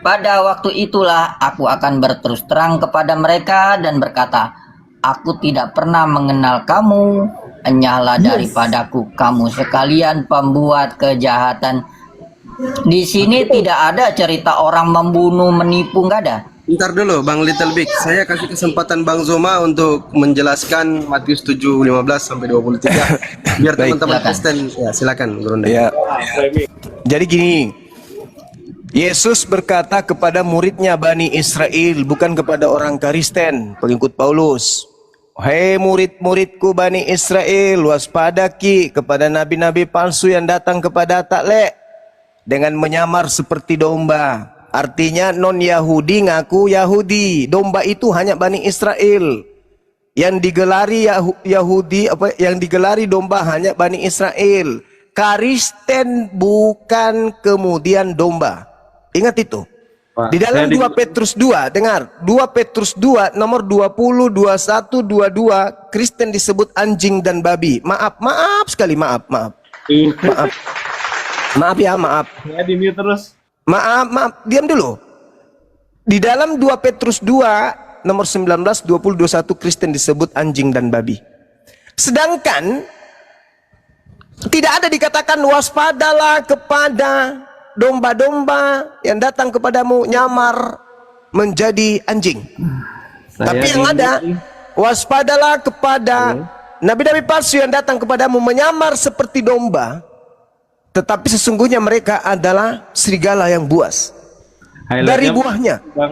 Pada waktu itulah aku akan berterus terang kepada mereka dan berkata, aku tidak pernah mengenal kamu, enyahlah daripadaku kamu sekalian pembuat kejahatan. Di sini tidak ada cerita orang membunuh, menipu, nggak ada. Ntar dulu Bang Little Big, saya kasih kesempatan Bang Zuma untuk menjelaskan Matius 7:15 sampai 23 biar teman-teman Silakan. Kristen ya silakan Gurunda. Ya. Jadi gini, Yesus berkata kepada muridnya Bani Israel, bukan kepada orang Kristen, pengikut Paulus. Hei murid-muridku Bani Israel, waspadaki kepada nabi-nabi palsu yang datang kepada taklek dengan menyamar seperti domba. Artinya non-Yahudi ngaku Yahudi. Domba itu hanya Bani Israel. Yang digelari Yahudi, yang digelari domba hanya Bani Israel. Kristen bukan kemudian domba. Ingat itu. Pak, Di dalam saya 2 Petrus 2, dengar, 2 Petrus 2 nomor 20, 21, 22, Kristen disebut anjing dan babi. Maaf sekali, maaf. Maaf ya, maaf. Saya di mute terus. Maaf, diam dulu. Di dalam 2 Petrus 2 nomor 19, 20, 21, Kristen disebut anjing dan babi. Sedangkan tidak ada dikatakan waspadalah kepada domba-domba yang datang kepadamu nyamar menjadi anjing. Tapi yang ada, waspadalah kepada nabi-nabi palsu yang datang kepadamu menyamar seperti domba, tetapi sesungguhnya mereka adalah serigala yang buas.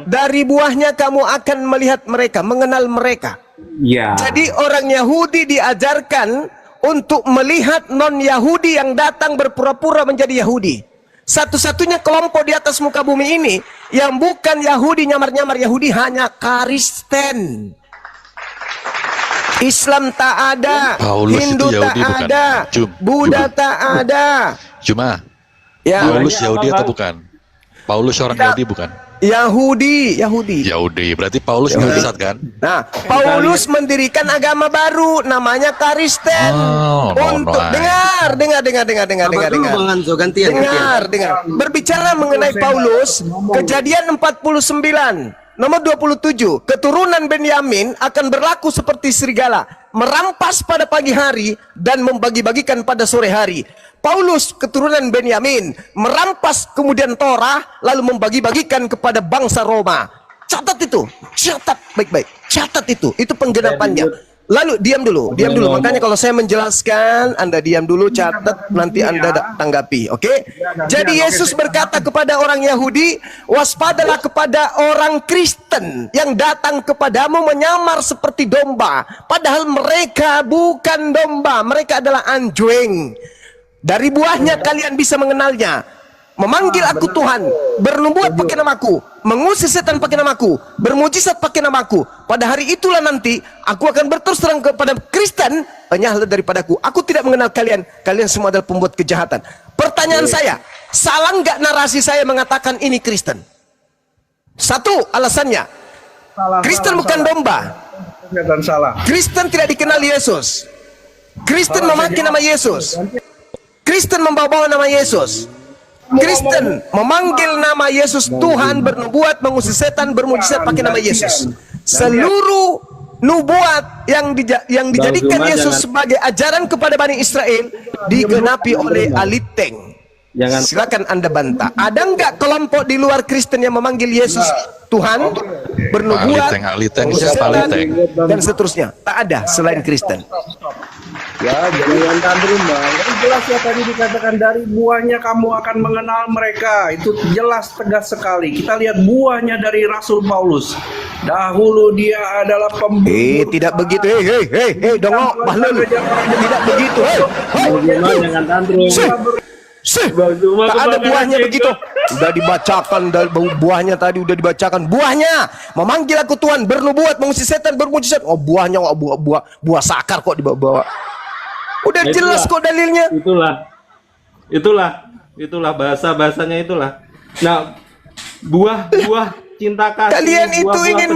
Dari buahnya kamu akan melihat mereka, mengenal mereka. Ya. Jadi orang Yahudi diajarkan untuk melihat non-Yahudi yang datang berpura-pura menjadi Yahudi. Satu-satunya kelompok di atas muka bumi ini yang bukan Yahudi, nyamar-nyamar Yahudi, hanya Kristen. Islam tak ada, Paulus Hindu itu tak Yahudi bukan? ada, Buddha tak ada. Cuma Ya, Paulus Yahudi atau bukan? Paulus orang Yahudi bukan? Yahudi. Yahudi, berarti Paulus nggak sesat kan? Nah, Paulus mendirikan agama baru namanya Kristen. Untuk dengar. Bang Hanzo, gantian. Dengar. Berbicara mengenai Paulus, Kejadian 49 nomor 27, keturunan Benyamin akan berlaku seperti serigala, merampas pada pagi hari dan membagi-bagikan pada sore hari. Paulus keturunan Benyamin merampas kemudian Torah lalu membagi-bagikan kepada bangsa Roma. Catat itu, catat baik-baik, catat itu penggenapannya. Lalu diam dulu. Makanya kalau saya menjelaskan, Anda diam dulu, catat, nanti Anda tanggapi, oke? Jadi Yesus berkata kepada orang Yahudi, waspadalah kepada orang Kristen yang datang kepadamu menyamar seperti domba, padahal mereka bukan domba, mereka adalah anjing. Dari buahnya kalian bisa mengenalnya. Memanggil aku Tuhan, bernubuat pakai namaku, mengusir setan pakai namaku, bermujizat pakai namaku. Pada hari itulah nanti aku akan berterus terang kepada Kristen, enyahlah daripadaku. Aku tidak mengenal kalian, kalian semua adalah pembuat kejahatan. Pertanyaan saya, salah nggak narasi saya mengatakan ini Kristen? Satu alasannya, Kristen bukan domba. Kristen tidak dikenal Yesus. Kristen memakai nama Yesus. Kristen membawa nama Yesus. Kristen memanggil nama Yesus Tuhan, bernubuat, mengusir setan, bermujizat pakai nama Yesus. Seluruh nubuat yang dijadikan Yesus sebagai ajaran kepada Bani Israel digenapi oleh Aliteng. Silakan Anda bantah. Ada enggak kelompok di luar Kristen yang memanggil Yesus Tuhan, bernubuat, Aliteng, setan, dan seterusnya? Tak ada selain Kristen. Ya, jangan tantrum bang. Itu jelas ya tadi dikatakan dari buahnya kamu akan mengenal mereka. Itu jelas tegas sekali. Kita lihat buahnya dari Rasul Paulus. Dahulu dia adalah pembunuh. Tidak begitu. Hei, dongok, Bahlul. Tidak begitu. Jangan tantrum. Tak ada buahnya begitu. Udah dibacakan buahnya tadi, udah dibacakan buahnya. Memanggil aku Tuhan, bernubuat, mengusir setan, bermujizat. Oh, buahnya buah sakar kok dibawa. Udah jelas kok dalilnya. Itulah bahasanya itulah. Nah, buah cinta kasih. Kalian itu ingin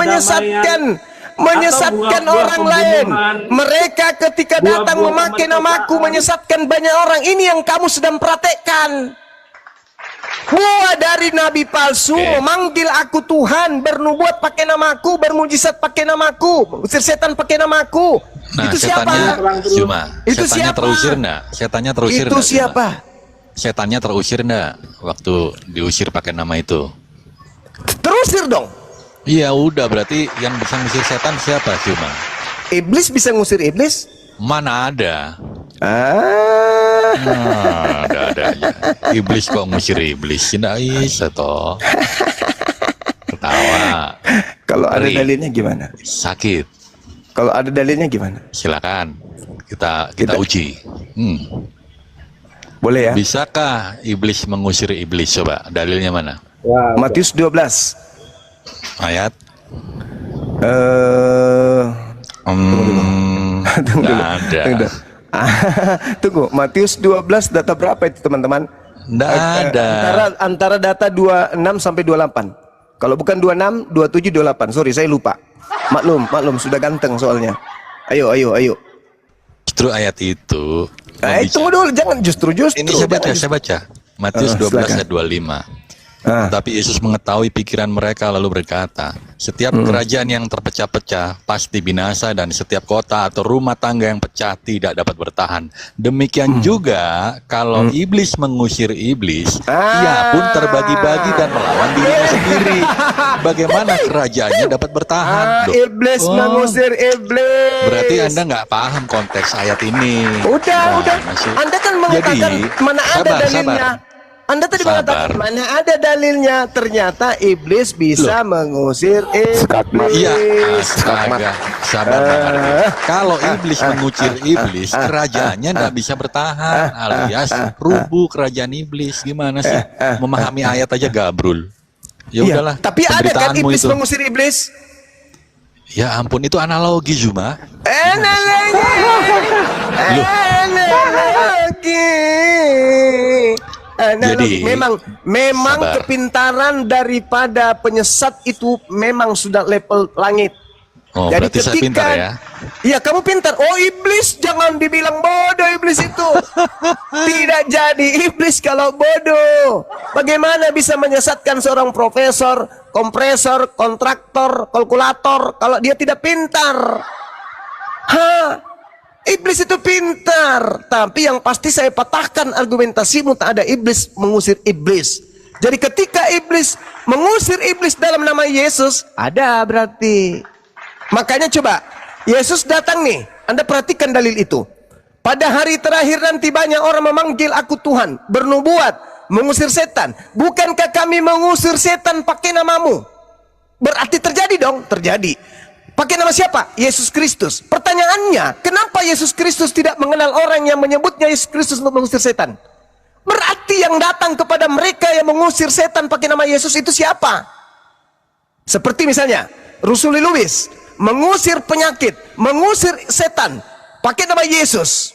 menyesatkan orang lain. Mereka ketika datang memakai namaku menyesatkan banyak orang. Ini yang kamu sedang praktekkan. Buah dari nabi palsu memanggil aku Tuhan, bernubuat pakai namaku, bermujizat pakai namaku, usir setan pakai namaku. Nah, itu siapa? Itu siapa? Terusir enggak? Setannya terusir itu enggak? Siapa? Setannya terusir enggak waktu diusir pakai nama itu? Terusir dong. Iya, udah, berarti yang bisa ngusir setan siapa cuma? Iblis bisa ngusir iblis? Mana ada? Ada aja. Iblis kok ngusir iblis? Tidak bisa toh. Ketawa. Kalau ada dalilnya gimana? Sakit. Kalau ada dalilnya gimana? Silakan. Kita uji. Boleh ya? Bisakah iblis mengusir iblis? Coba dalilnya mana? Matius 12 ayat. Tunggu, Matius 12 data berapa itu teman-teman? Nggak ada. Antara data 26 sampai 28. Kalau bukan 26, 27, 28. Sorry, saya lupa. Maklum, sudah ganteng soalnya. Ayo. Justru ayat itu. Tunggu dulu, jangan justru. Ini saya baca. Matius 12 ayat 25. Tapi Yesus mengetahui pikiran mereka lalu berkata, setiap kerajaan yang terpecah-pecah pasti binasa dan setiap kota atau rumah tangga yang pecah tidak dapat bertahan. Demikian juga kalau iblis mengusir iblis, ia pun terbagi-bagi dan melawan dirinya sendiri. Bagaimana kerajaannya dapat bertahan? Iblis mengusir iblis. Berarti Anda nggak paham konteks ayat ini. Udah. Anda kan mengatakan mana ada dalilnya. Anda tadi mengatakan mana ada dalilnya, ternyata iblis bisa mengusir iblis. Iya, sabar. Kalau iblis mengusir iblis, kerajaannya tidak bisa bertahan, alias rubuh kerajaan iblis. Gimana sih? Memahami ayat aja gabrul. Ya udahlah. Tapi ada kan iblis mengusir iblis? Ya ampun, itu analogi Zuma. Jadi memang kepintaran daripada penyesat itu memang sudah level langit. Oh, jadi berarti saya pintar ya? Iya, kamu pintar. Oh, iblis jangan dibilang bodoh iblis itu. Tidak jadi iblis kalau bodoh. Bagaimana bisa menyesatkan seorang profesor, kompresor, kontraktor, kalkulator kalau dia tidak pintar? Iblis itu pintar, tapi yang pasti saya patahkan argumentasimu, tak ada iblis mengusir iblis. Jadi ketika iblis mengusir iblis dalam nama Yesus, ada berarti. Makanya coba, Yesus datang nih, Anda perhatikan dalil itu. Pada hari terakhir nanti banyak orang memanggil aku Tuhan, bernubuat, mengusir setan. Bukankah kami mengusir setan pakai namamu? Berarti terjadi dong, terjadi. Pakai nama siapa? Yesus Kristus. Pertanyaannya, kenapa Yesus Kristus tidak mengenal orang yang menyebutnya Yesus Kristus untuk mengusir setan? Berarti yang datang kepada mereka yang mengusir setan pakai nama Yesus itu siapa? Seperti misalnya, Rusuli Lubis mengusir penyakit, mengusir setan pakai nama Yesus.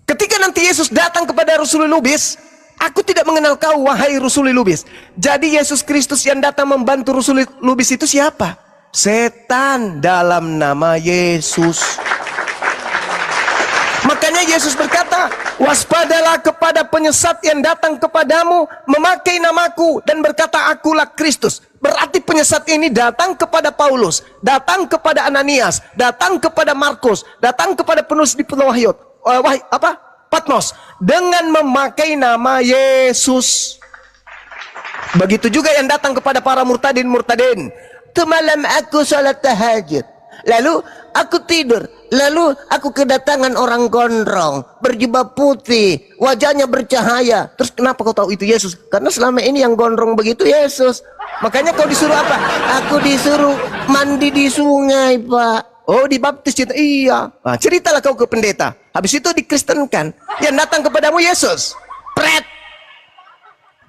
Ketika nanti Yesus datang kepada Rusuli Lubis, aku tidak mengenal kau, wahai Rusuli Lubis. Jadi Yesus Kristus yang datang membantu Rusuli Lubis itu siapa? Setan dalam nama Yesus. Makanya Yesus berkata, waspadalah kepada penyesat yang datang kepadamu memakai namaku dan berkata akulah Kristus. Berarti penyesat ini datang kepada Paulus, datang kepada Ananias, datang kepada Markus, datang kepada penulis di Patmos dengan memakai nama Yesus. Begitu juga yang datang kepada para murtadin. Malam aku salat tahajud, lalu aku tidur, lalu aku kedatangan orang gondrong berjubah putih, wajahnya bercahaya. Terus kenapa kau tahu itu Yesus? Karena selama ini yang gondrong begitu Yesus. Makanya kau disuruh apa? Aku disuruh mandi di sungai, Pak. Oh, dibaptis kita. Iya. Nah, ceritalah kau ke pendeta. Habis itu dikristenkan. Yang datang kepadamu Yesus. Pret.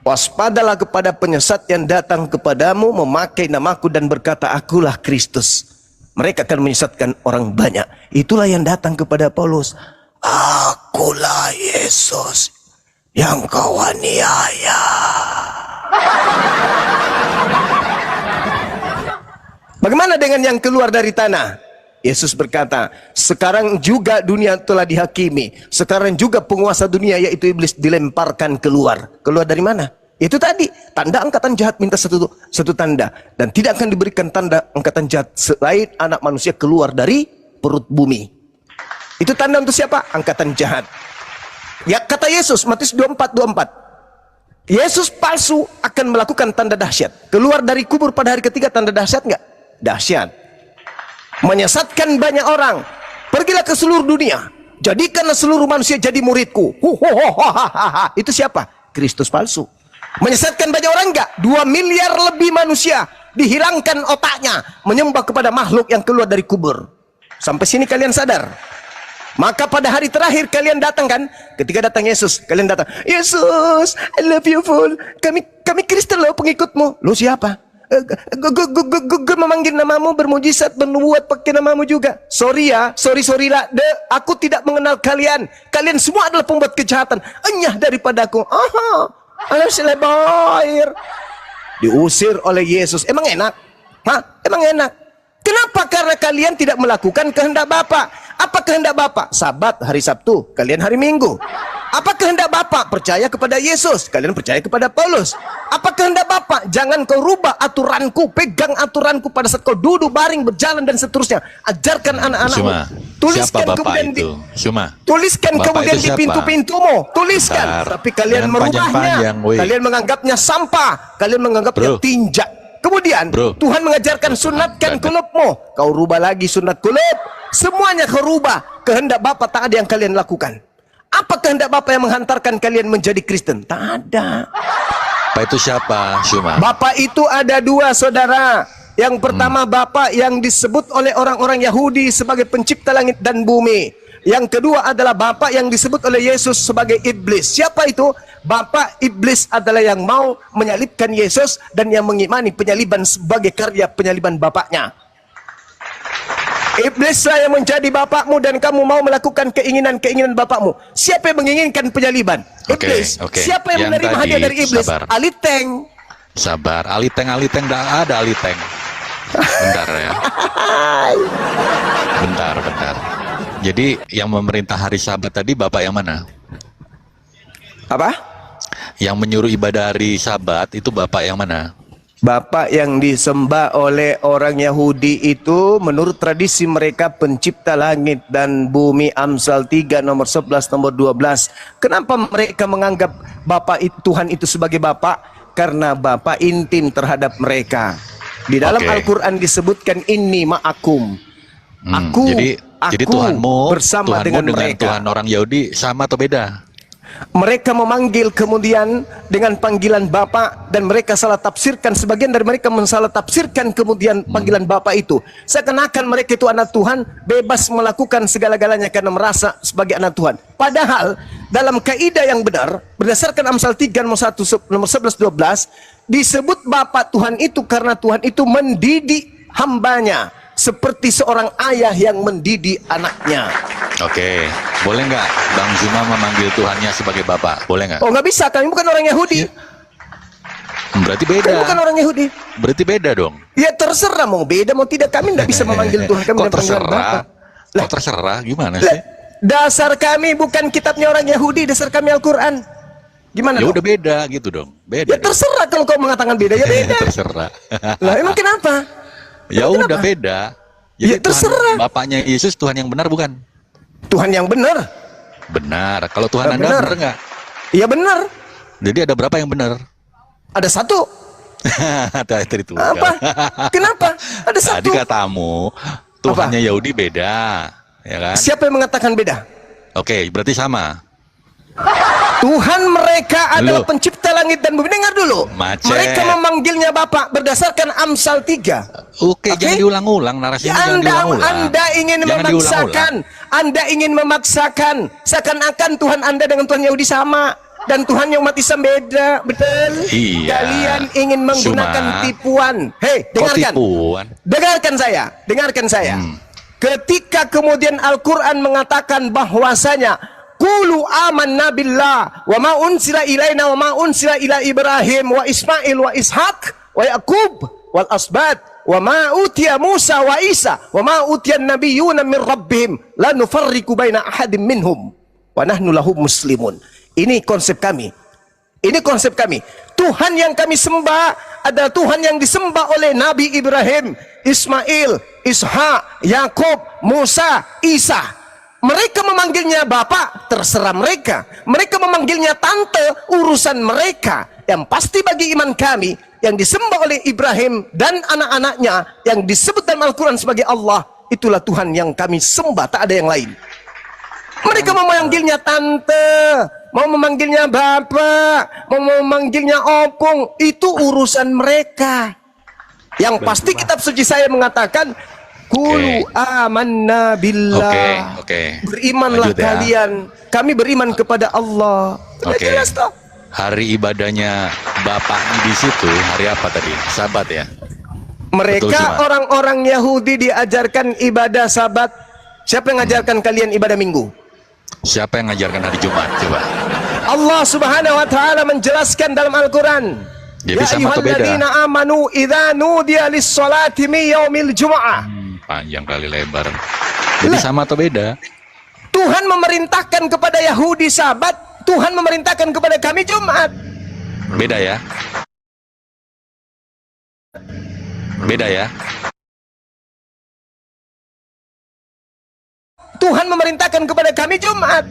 Waspadalah kepada penyesat yang datang kepadamu memakai namaku dan berkata akulah Kristus. Mereka akan menyesatkan orang banyak. Itulah yang datang kepada Paulus. Akulah Yesus yang kau aniaya. Bagaimana dengan yang keluar dari tanah? Yesus berkata, sekarang juga dunia telah dihakimi. Sekarang juga penguasa dunia yaitu iblis dilemparkan keluar. Keluar dari mana? Itu tadi, tanda angkatan jahat minta satu tanda. Dan tidak akan diberikan tanda angkatan jahat selain anak manusia keluar dari perut bumi. Itu tanda untuk siapa? Angkatan jahat. Ya kata Yesus, Matius 24:24. Yesus palsu akan melakukan tanda dahsyat. Keluar dari kubur pada hari ketiga, tanda dahsyat enggak? Dahsyat. Menyesatkan banyak orang. Pergilah ke seluruh dunia, jadikanlah seluruh manusia jadi muridku. Itu siapa? Kristus palsu. Menyesatkan banyak orang enggak? 2 miliar lebih manusia dihilangkan otaknya, menyembah kepada makhluk yang keluar dari kubur. Sampai sini kalian sadar? Maka pada hari terakhir kalian datang kan? Ketika datang Yesus, kalian datang, Yesus, I love you full. Kami Kristen loh, pengikutmu. Lu siapa? Gue memanggil namamu, bermujizat, bernubuat pakai namamu juga. Sorry ya, sorry lah. Aku tidak mengenal kalian. Kalian semua adalah pembuat kejahatan. Enyah daripadaku. Harus lebair. diusir oleh Yesus. Emang enak? Hah? Emang enak? Kenapa? Karena kalian tidak melakukan kehendak Bapa. Apa kehendak Bapa? Sabat hari Sabtu, kalian hari Minggu. Apa kehendak Bapa? Percaya kepada Yesus, kalian percaya kepada Paulus. Apa kehendak Bapa? Jangan kau rubah aturanku, pegang aturanku pada saat kau duduk, baring, berjalan dan seterusnya. Ajarkan anak-anakmu. Tuliskan kemudian tuliskan Bapak kemudian itu di siapa? pintu-pintumu. Tuliskan. Bentar. Tapi kalian Jangan merubahnya. panjang-panjang, woi. Kalian menganggapnya sampah. Kalian menganggapnya Bro. tinjak. Kemudian Bro. Tuhan mengajarkan sunatkan kulupmu. Kau rubah lagi sunat kulup. Semuanya kau rubah. Kehendak Bapa tak ada yang kalian lakukan. Apa kehendak Bapa yang menghantarkan kalian menjadi Kristen? Tak ada. Bapak itu siapa, Syuma? Bapak itu ada dua, saudara. Yang pertama Bapak yang disebut oleh orang-orang Yahudi sebagai pencipta langit dan bumi. Yang kedua adalah Bapak yang disebut oleh Yesus sebagai iblis. Siapa itu? Bapak iblis adalah yang mau menyalibkan Yesus dan yang mengimani penyaliban sebagai karya penyaliban Bapaknya. Iblislah yang menjadi bapakmu dan kamu mau melakukan keinginan-keinginan bapakmu. Siapa yang menginginkan penyaliban? Iblis. Oke. Siapa yang Yang menerima tadi, hadiah dari iblis? sabar. Aliteng. Sabar, aliteng dah ada aliteng. Bentar ya. Bentar. Jadi yang memerintah hari Sabat tadi Bapak yang mana? Apa? Yang menyuruh ibadah hari Sabat itu Bapak yang mana? Bapak yang disembah oleh orang Yahudi itu menurut tradisi mereka pencipta langit dan bumi, Amsal 3 nomor 11 nomor 12. Kenapa mereka menganggap Bapak Tuhan itu sebagai Bapak? Karena Bapak intim terhadap mereka. Di dalam Al-Quran disebutkan inni ma'akum. Jadi Tuhanmu bersama dengan mereka. Tuhan orang Yahudi sama atau beda? Mereka memanggil kemudian dengan panggilan Bapa dan mereka salah tafsirkan, sebagian dari mereka mensalah tafsirkan kemudian panggilan Bapa itu seakan-akan mereka itu anak Tuhan, bebas melakukan segala-galanya karena merasa sebagai anak Tuhan. Padahal dalam kaidah yang benar berdasarkan Amsal 3 nomor 11 12 disebut Bapa Tuhan itu karena Tuhan itu mendidik hambanya seperti seorang ayah yang mendidik anaknya. Oke, boleh nggak Bang Zuma memanggil Tuhannya sebagai Bapak? Boleh nggak? Oh, nggak bisa, kami bukan orang Yahudi. Berarti beda. Kami bukan orang Yahudi. Berarti beda dong. Ya terserah mau beda mau tidak, kami tidak bisa memanggil Tuhan kami Kok dengan panggilan terserah? Bapa. Kok terserah? Gimana sih? Dasar kami bukan kitabnya orang Yahudi, dasar kami Al-Quran. Gimana Ya dong? udah beda gitu dong. Beda. Ya terserah kalau kau mengatakan beda, ya beda. Terserah. Lah emang kenapa? Ya Emang udah kenapa? beda. Ya terserah. Bapaknya Yesus Tuhan yang benar bukan? Tuhan yang benar. Benar. Kalau Tuhan Anda Benar. benar nggak? Iya benar. Jadi ada berapa yang benar? Ada satu. Tadi itu. Apa? Kenapa? Ada Tadi satu. katamu Tuhannya Yahudi beda, ya kan? Siapa yang mengatakan beda? Oke, berarti sama. Tuhan mereka adalah Loh. pencipta langit dan bumi. Dengar dulu. Macet. Mereka memanggilnya Bapak berdasarkan Amsal 3. Oke, jangan diulang-ulang narasinya. Jangan diulang-ulang. Anda ingin Jangan memaksakan, Anda ingin memaksakan seakan-akan Tuhan Anda dengan Tuhan Yahudi sama dan Tuhan yang umat Islam beda, betul? Iya. Kalian ingin menggunakan Cuma- tipuan. Hei, Kok dengarkan. tipuan? Dengarkan saya. Ketika kemudian Al-Quran mengatakan bahwasanya Qulu amanna billah wa ma unsila ilaina wa ma unsila ila Ibrahim wa Ismail wa Ishaq wa Yaqub wal asbat wa ma utiya Musa wa Isa wa ma utiya nabiyyuna min rabbihim la nufarriqu baina ahadin minhum wa nahnu lahu muslimun. Ini konsep kami. Ini konsep kami. Tuhan yang kami sembah adalah Tuhan yang disembah oleh Nabi Ibrahim, Ismail, Ishak, Yakub, Musa, Isa. Mereka memanggilnya Bapak, terserah mereka. Mereka memanggilnya Tante, urusan mereka. Yang pasti bagi iman kami, yang disembah oleh Ibrahim dan anak-anaknya, yang disebut dalam Al-Quran sebagai Allah, itulah Tuhan yang kami sembah, tak ada yang lain. Mereka memanggilnya Tante, mau memanggilnya Bapak, mau memanggilnya Opung, itu urusan mereka. Yang pasti kitab suci saya mengatakan, Qulu amanna billah. Oke. Berimanlah Lanjut ya. kalian. Kami beriman kepada Allah. Sudah Oke. jelas toh? Hari ibadahnya Bapak di situ hari apa tadi? Sabat ya? Betul, Mereka Cuma. orang-orang Yahudi diajarkan ibadah Sabat. Siapa yang mengajarkan kalian ibadah Minggu? Siapa yang ngajarkan hari Jumat? Coba. Allah Subhanahu wa taala menjelaskan dalam Al-Quran. Jadi Ya sama atau beda? ayyuhalladzina amanu idza nudiya lis-sholati min yaumil jumu'ah. Panjang kali lebar. Jadi sama atau beda? Tuhan memerintahkan kepada Yahudi Sabat, Tuhan memerintahkan kepada kami Jumat. Beda ya? Beda ya? Tuhan memerintahkan kepada kami Jumat.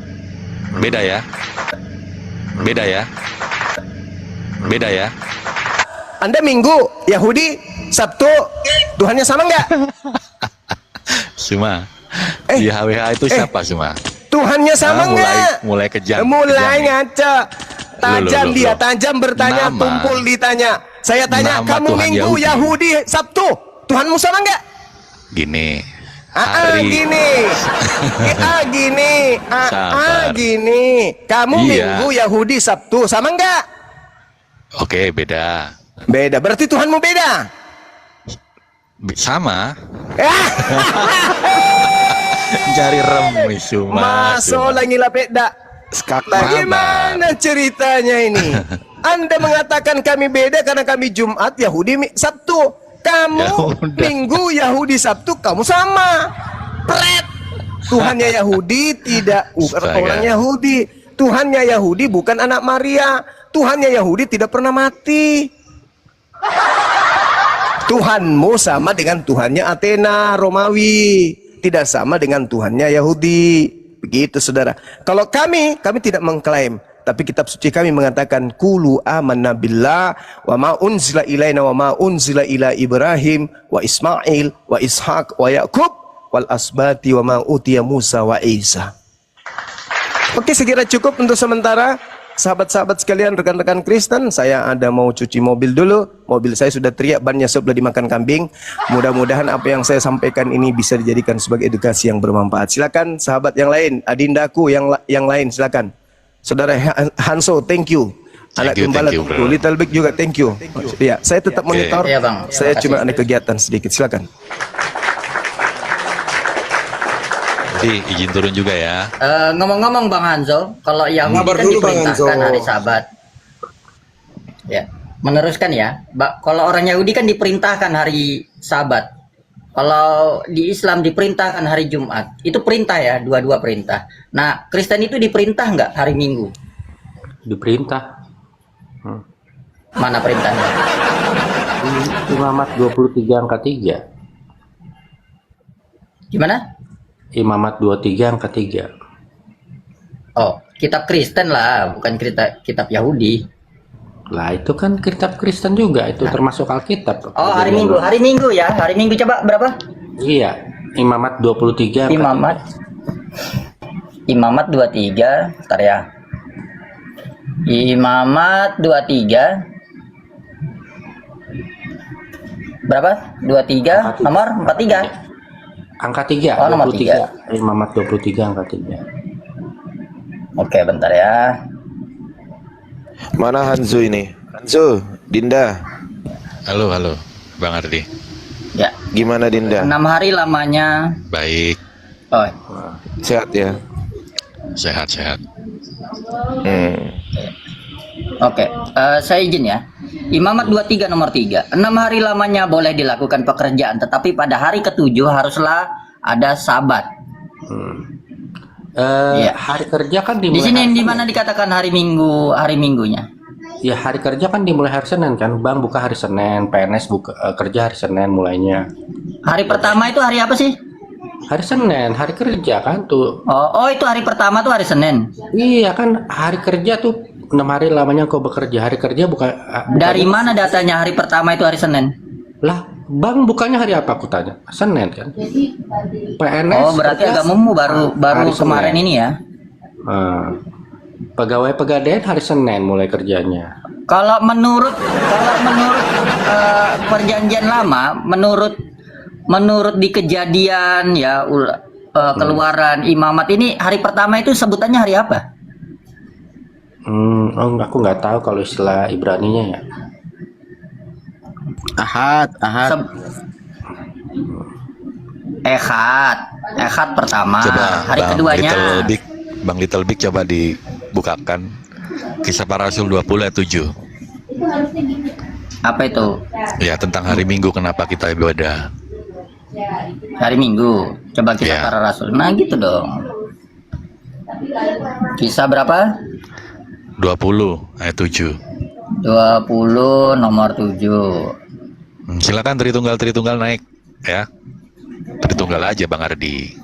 Beda ya? Beda ya? Beda ya? Anda Minggu, Yahudi, Sabtu, Tuhannya sama nggak? Suma. Di HWH itu siapa Suma? Tuhannya sama nggak? Mulai kejam. Mulai kejam, ngaca. Tajam Loh. dia, tajam bertanya, Nama. tumpul ditanya. Saya tanya, Nama kamu Tuhan Minggu, Yahudi. Yahudi, Sabtu, Tuhanmu sama nggak? Gini. Hari. Gini. Gini. Sabar. Gini. Kamu Iya. Minggu, Yahudi, Sabtu, sama nggak? Oke, beda. Beda, berarti Tuhanmu beda. Sama. Cari rem Suma. Masalah ngila peda. Bagaimana ceritanya ini? Anda mengatakan kami beda karena kami Jumat, Yahudi Sabtu. Kamu Ya udah. Minggu, Yahudi, Sabtu, kamu sama. Pret. Tuhannya Yahudi tidak Astaga. orang Yahudi. Tuhannya Yahudi bukan anak Maria. Tuhannya Yahudi tidak pernah mati. Tuhanmu sama dengan Tuhannya Athena, Romawi. Tidak sama dengan Tuhannya Yahudi. Begitu saudara. Kalau kami tidak mengklaim. Tapi kitab suci kami mengatakan Qulu amanna billah wa ma unzila ilaina wa ma unzila ila Ibrahim wa Ismail wa Ishaq wa Yakub wal asbati wa ma utiya Musa wa Isa. Oke, sekira cukup untuk sementara. Sahabat-sahabat sekalian, rekan-rekan Kristen, saya ada mau cuci mobil dulu. Mobil saya sudah teriak bannya sebelah dimakan kambing. Mudah-mudahan apa yang saya sampaikan ini bisa dijadikan sebagai edukasi yang bermanfaat. Silakan sahabat yang lain, adindaku yang lain silakan. Saudara Hanso, thank you. Anak gembala tuh, Little Big juga thank you. Ya, saya tetap monitor. Iya, Bang. Saya Terima cuma kasih. ada kegiatan sedikit. Silakan. Jadi izin turun juga ya. Ngomong-ngomong Bang Hanzo, kalau Yahudi Ngabar kan dulu, Bang diperintahkan Hanzo. hari Sabat. Ya, meneruskan ya. Kalau orang Yahudi kan diperintahkan hari Sabat. Kalau di Islam diperintahkan hari Jumat. Itu perintah ya, dua-dua perintah. Nah, Kristen itu diperintah nggak hari Minggu? Diperintah. Mana perintahnya? Imamat 23 angka 3. Gimana? Imamat 23 angka 3. Oh, kitab Kristen lah, bukan kitab Yahudi. Lah itu kan kitab Kristen juga, itu termasuk Alkitab. Oh, hari Minggu ya. Hari Minggu coba berapa? Iya, Imamat 23 angka Imamat 23, bentar ya. Imamat 23. Berapa? 23 nomor 43. angka 3. Oh, nomor 23. Imamat 23 angka 3. Oke, bentar ya. Mana Hanzo ini? Hanzo, Dinda. Halo, Bang Ardi. Ya. Gimana Dinda? 6 hari lamanya. Baik, Oh, Sehat ya? sehat-sehat. oke. Saya izin ya. Imamat 23 nomor 3. 6 hari lamanya boleh dilakukan pekerjaan, tetapi pada hari ke-7 haruslah ada Sabat. Iya. Hari kerja kan Di dimulai sini hari di mana dikatakan hari Minggunya? Ya, hari kerja kan dimulai hari Senin kan. Bank buka hari Senin, PNS buka kerja hari Senin mulainya. Hari pertama itu hari apa sih? Hari Senin, hari kerja kan tuh. Oh, itu hari pertama tuh hari Senin. Iya kan, hari kerja tuh 6 hari lamanya kau bekerja. Hari kerja buka Dari mana datanya hari pertama itu hari Senin? Lah, bank bukannya hari apa aku tanya? Senin kan. PNS. Oh, berarti agamamu baru hari kemarin Senin. ini ya. Pegawai pegadaian hari Senin mulai kerjanya. Kalau menurut perjanjian lama, menurut di kejadian ya keluaran imamat ini hari pertama itu sebutannya hari apa? Aku nggak tahu kalau istilah Ibraninya ya. Ahad. Ehad pertama. Coba Hari keduanya. Bang Little Big coba dibukakan Kisah Para Rasul 20 ayat 7. Apa itu? Ya, tentang hari Minggu kenapa kita ibadah. Hari Minggu. Coba Kisah Ya. Para Rasul. Nah, gitu dong. Kisah berapa? 20 ayat 7. 20 nomor 7. Silakan Tritunggal naik ya. Tritunggal aja Bang Ardi.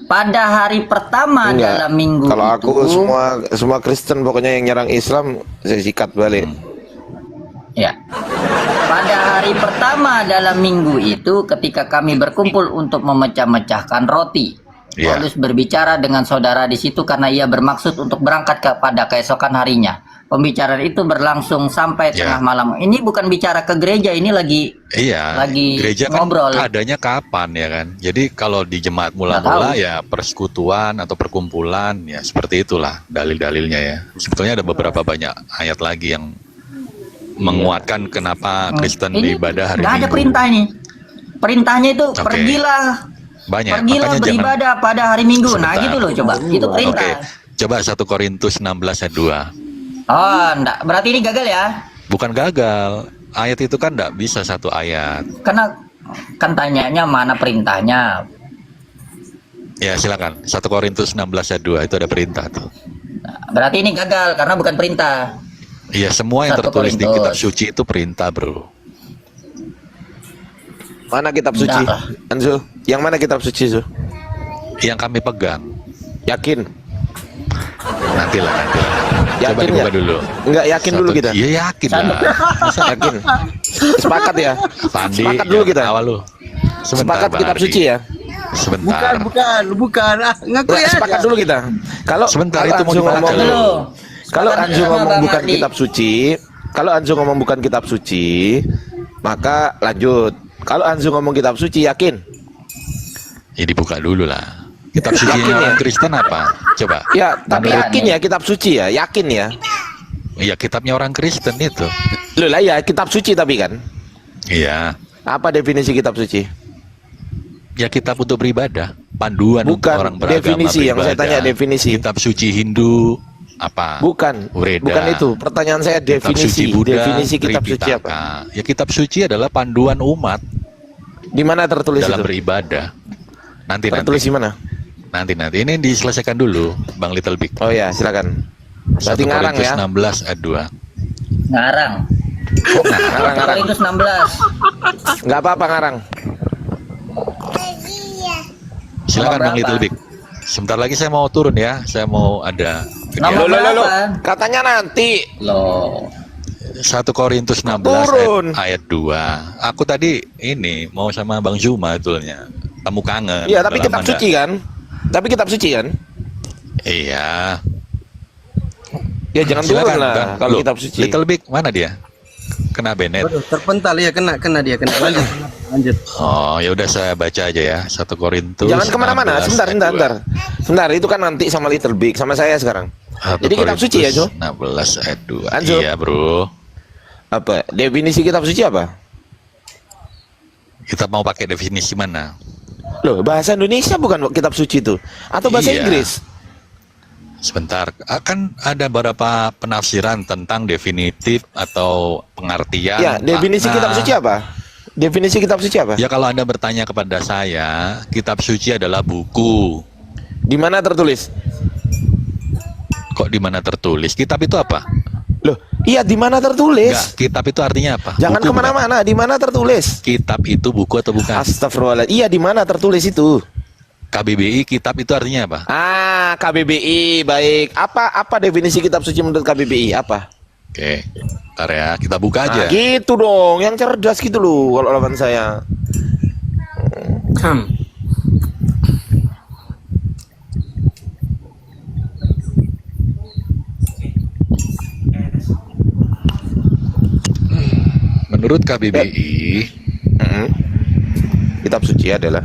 Pada hari pertama Enggak. dalam minggu Kalau aku itu, semua Kristen pokoknya yang nyerang Islam saya sikat balik. ya. Pada hari pertama dalam minggu itu, ketika kami berkumpul untuk memecah-mecahkan roti, Ya. Paulus berbicara dengan saudara di situ karena ia bermaksud untuk berangkat pada keesokan harinya. Pembicaraan itu berlangsung sampai Ya. tengah malam. Ini bukan bicara ke gereja, ini lagi Iya, lagi gereja kan ngobrol. adanya kapan ya kan? Jadi kalau di jemaat mula-mula ya persekutuan atau perkumpulan ya seperti itulah dalil-dalilnya ya. Sebetulnya ada beberapa banyak ayat lagi yang menguatkan kenapa Kristen Ini ibadah hari nggak ada Minggu. perintah ini. Perintahnya itu Oke. pergilah Banyak, pergilah makanya jangan beribadah pada hari Minggu. Nah, Sebentar. gitu loh coba. Itu perintah. Oke, coba 1 Korintus 16 ayat 2. Oh, enggak. Berarti ini gagal ya? Bukan gagal. Ayat itu kan enggak bisa satu ayat. Karena kan tanyanya mana perintahnya. Ya, silakan. 1 Korintus 16 ayat 2 itu ada perintah tuh. Berarti ini gagal karena bukan perintah. Iya, semua yang 1 tertulis di Korintus. kitab suci itu perintah, Bro. Mana kitab suci? Enggak lah. Anzu, yang mana kitab suci, Zu? Yang kami pegang. Yakin? Nantilah. Coba Yakin dibuka ya? dulu. Enggak yakin dulu kita. Iya, yakin lah. Masa Yakin. Sepakat ya? Pandi, Sepakat dulu kita. Awal lu. Sebentar, Sepakat Bang kitab Ardi. suci ya? Sebentar. Bukan. Ah, ngaku Nggak, ya. sepakat dulu kita. Kalau Sebentar, kalau itu mau Anzu dibaca ngomong dulu. kalau Sepakat Anzu sama ngomong Bang bukan Ardi. kitab suci, kalau Anzu ngomong bukan kitab suci, maka lanjut. Kalau Anzu ngomong kitab suci, yakin? Ya dibuka dulu lah. Kitab suci Yakin orang ya? Kristen apa? Coba. Ya, tapi Menurut- yakin ya kitab suci ya, yakin ya. Iya, kitabnya orang Kristen itu. Loh lah ya, kitab suci tapi kan. Iya. Apa definisi kitab suci? Ya kitab untuk beribadah, panduan untuk Bukan orang beragama definisi yang saya beribadah. tanya definisi. Kitab suci Hindu apa? Bukan. Weda. Bukan itu. Pertanyaan saya Kitab suci definisi. Buddha, Definisi kitab suci apa? Tripitaka. Ya kitab suci adalah panduan umat Di mana tertulis dalam itu? beribadah. Nanti Tertulis di mana? nanti ini diselesaikan dulu, Bang Little Big. Oh ya, silakan. 1 Berarti ngarang Korintus ya. 16 ayat 2. Ngarang. Ngarang-ngarang. Korintus 16. Enggak apa-apa ngarang. Silakan Nomor Bang Little berapa? Big. Sebentar lagi saya mau turun ya. Saya mau ada Nomor kegiatan. Loh. berapa? Katanya nanti. Loh. 1 Korintus 16 Turun. ayat 2. Aku tadi ini mau sama Bang Zuma betulnya. Kamu kangen. Iya, tapi Udah kitab lama suci kan? Tapi kitab suci kan? nggak- Iya. Ya jangan turun lah Bang. kalau Loh, kitab suci. Little Big mana dia? Kena Bennett. Waduh, terpental ya, kena dia. Lanjut. Oh, ya udah saya baca aja ya. 1 Korintus. Jangan kemana-mana. 16 Sebentar, ayat sebentar, 2. sebentar. Sebentar, itu kan nanti sama Little Big, sama saya sekarang. 1 Jadi kitab suci ya, Jo? 16 ayat 2. Anjo. Iya, Bro. Apa? Definisi kitab suci apa? Kita mau pakai definisi mana? Loh, bahasa Indonesia bukan kitab suci itu? Atau bahasa Iya. Inggris? Sebentar, akan ada beberapa penafsiran tentang definitif atau pengertian. Ya, definisi makna. kitab suci apa? Definisi kitab suci apa? Ya kalau Anda bertanya kepada saya, kitab suci adalah buku. Di mana tertulis? Kok di mana tertulis? Kitab itu apa? Loh, iya di mana tertulis? Enggak, kitab itu artinya apa? Jangan Buku kemana-mana. Di mana tertulis? bukan? Kitab itu buku atau bukan? Astagfirullahaladzim. Iya di mana tertulis itu? KBBI, kitab itu artinya apa? Ah, KBBI baik. Apa definisi kitab suci menurut KBBI? Apa? Oke, ntar ya, kita buka aja. Nah, gitu dong, yang cerdas gitu loh kalau lawan saya. Menurut KBBI, Mm-mm. Kitab suci adalah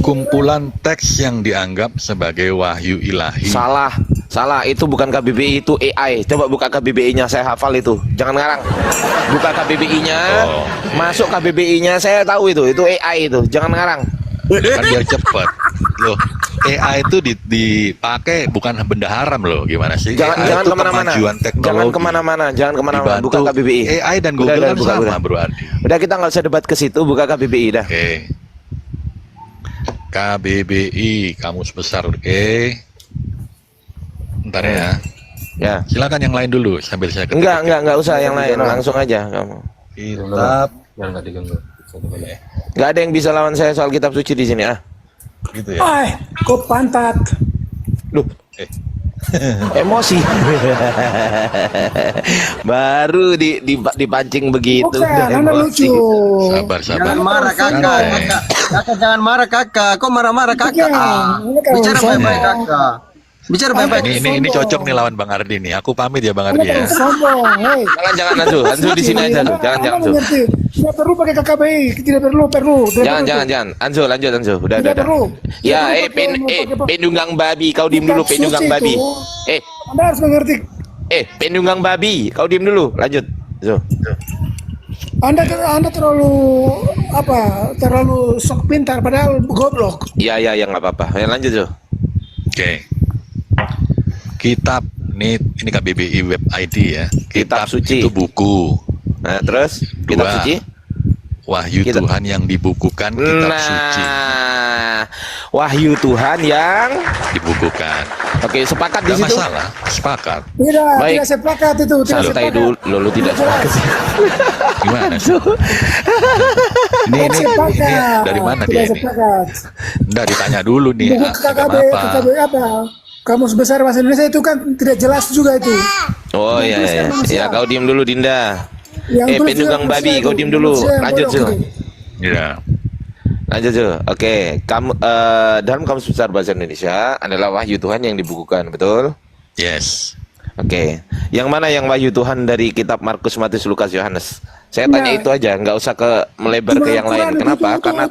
kumpulan teks yang dianggap sebagai wahyu ilahi. salah. Itu bukan KBBI, itu AI. Coba buka KBBI-nya, saya hafal itu. Jangan ngarang. Buka KBBI-nya, Oh. masuk KBBI-nya, saya tahu itu AI itu. Jangan ngarang. Kan biar cepat. Loh, AI itu dipakai bukan benda haram loh, gimana sih? Jangan AI itu kemana-mana. kemajuan teknologi. Jangan kemana-mana. Buka Dibantu KBBI. AI dan Google Udah, kan buka, sama, udah. Bro Andi. Udah, kita nggak usah debat ke situ. Buka KBBI dah. Oke. KBBI, Kamus Besar, oke. Ntar ya. Ya. Silakan yang lain dulu sambil saya ketik. Enggak usah yang lain. Langsung aja kamu. Kitab. Nggak ada yang bisa lawan saya soal kitab suci di sini, ah. Gitu ya. Kok pantat? Loh. Emosi. Baru dipancing begitu. Udah emosi. Sabar. Jangan marah kakak. Kakak jangan marah kakak. Kok marah-marah kakak? Bicara baik-baik kakak. Bicara baik-baik. Ini cocok nih lawan Bang Ardi nih. Aku pamit ya Bang Ardi ya. Jangan Anzu di sini aja tuh. Jangan Anzu. Tidak perlu pakai KKBI, tidak perlu. Jangan. Anzu, lanjut Anzu. Udah. Ya, penunggang babi, kau diem dulu, penunggang babi. Anda harus mengerti. Penunggang babi, kau diem dulu. Lanjut. Zo. Anda terlalu sok pintar padahal goblok. Iya, nggak apa-apa. Ya, lanjut Zo. Oke. Kitab ini KBBI web ID ya. Kitab suci. Itu buku. Nah, terus kitab suci? Wahyu Tuhan yang dibukukan, kitab suci. Wahyu Tuhan yang dibukukan. Oke, sepakat di Gak situ. masalah, sepakat. Tidak sepakat itu. Santai dulu, lu tidak sepakat. Gimana sih? Ini dari mana dia ini? Nggak ditanya dulu nih. KKBI apa? Kamus Besar Bahasa Indonesia itu kan tidak jelas juga itu. Oh iya. Ya, kau diem dulu Dinda. Penunggang babi, kau diem dulu. Lanjut Zul. Iya. Lanjut Zul. Oke, kamu dalam Kamus Besar Bahasa Indonesia adalah wahyu Tuhan yang dibukukan, betul? Yes. Oke. Yang mana yang wahyu Tuhan dari kitab Markus, Matius, Lukas, Yohanes? Saya tanya itu aja, nggak usah melebar ke yang lain. Kenapa? Karena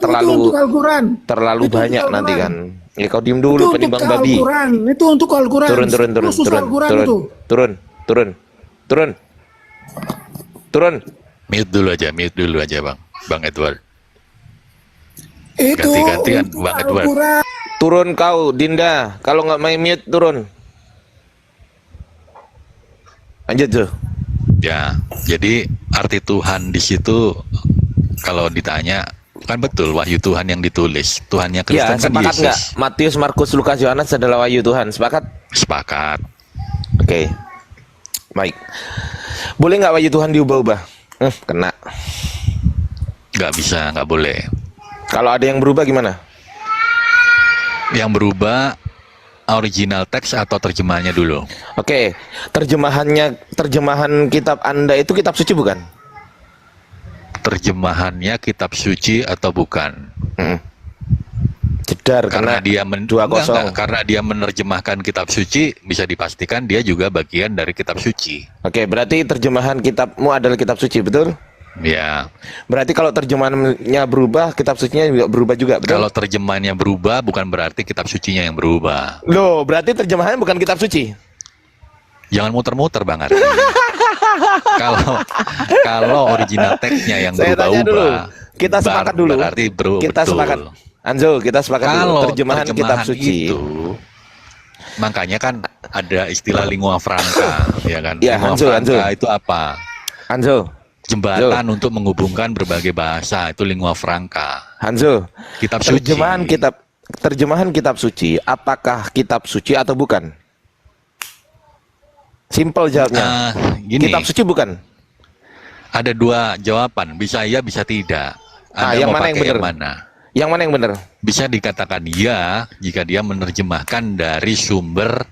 terlalu banyak nanti kan. Ya kau diem dulu, penimbang babi. Itu untuk Al-Quran. Turun. Mute dulu aja Bang Edward. Itu ganti-gantian Bang Edward. Turun kau, Dinda. Kalau nggak main mute, turun. Lanjut tuh. Ya, jadi arti Tuhan di situ kalau ditanya kan betul wahyu Tuhan yang ditulis. Tuhannya Kristen kan sepakat Yesus. Nggak? Matius, Markus, Lukas, Yohanes adalah wahyu Tuhan. Sepakat? Sepakat. Oke. Baik. Boleh nggak wahyu Tuhan diubah-ubah? Kena. Nggak bisa, nggak boleh. Kalau ada yang berubah gimana? Yang berubah original teks atau terjemahannya dulu. Oke. Terjemahan kitab Anda itu kitab suci bukan? Terjemahannya kitab suci atau bukan? Jedar karena dia 2-0. karena dia menerjemahkan kitab suci, bisa dipastikan dia juga bagian dari kitab suci. Oke, berarti terjemahan kitabmu adalah kitab suci, betul? Ya. Berarti kalau terjemahannya berubah, kitab sucinya juga berubah juga, betul? Kalau terjemahannya berubah, bukan berarti kitab sucinya yang berubah. Loh, berarti terjemahannya bukan kitab suci? Jangan muter-muter, Bang Ardi. Kalau original teksnya yang berubah-ubah, kita sepakat dulu. Berarti kita betul. sepakat. Anzo, kita sepakat Kalau dulu. Terjemahan kitab suci itu, makanya kan ada istilah lingua franca, ya kan? Ya, lingua franca itu apa? Anzo. Jembatan untuk menghubungkan berbagai bahasa, itu lingua franca. Hanzo, kitab suci. Terjemahan kitab suci, apakah kitab suci atau bukan? Simpel jawabnya. Gini, kitab suci bukan? Ada dua jawaban, bisa iya, bisa tidak. Anda yang mau mana pakai yang benar? yang mana? Yang mana yang benar? Bisa dikatakan ya jika dia menerjemahkan dari sumber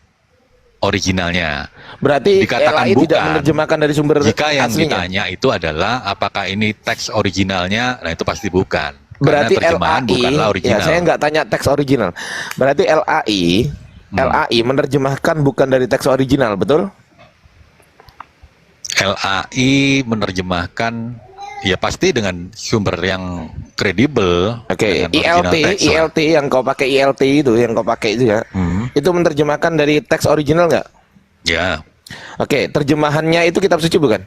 originalnya. Berarti dikatakan LAI bukan tidak menerjemahkan dari sumber jika yang aslinya. ditanya itu adalah apakah ini teks originalnya, nah itu pasti bukan. Berarti karena terjemahan LAI, bukanlah original. ya saya nggak tanya teks original. Berarti LAI menerjemahkan bukan dari teks original, betul? LAI menerjemahkan ya pasti dengan sumber yang kredibel. Oke, ILT yang kau pakai itu ya. Itu menerjemahkan dari teks original nggak? Ya. Oke, terjemahannya itu kitab suci bukan?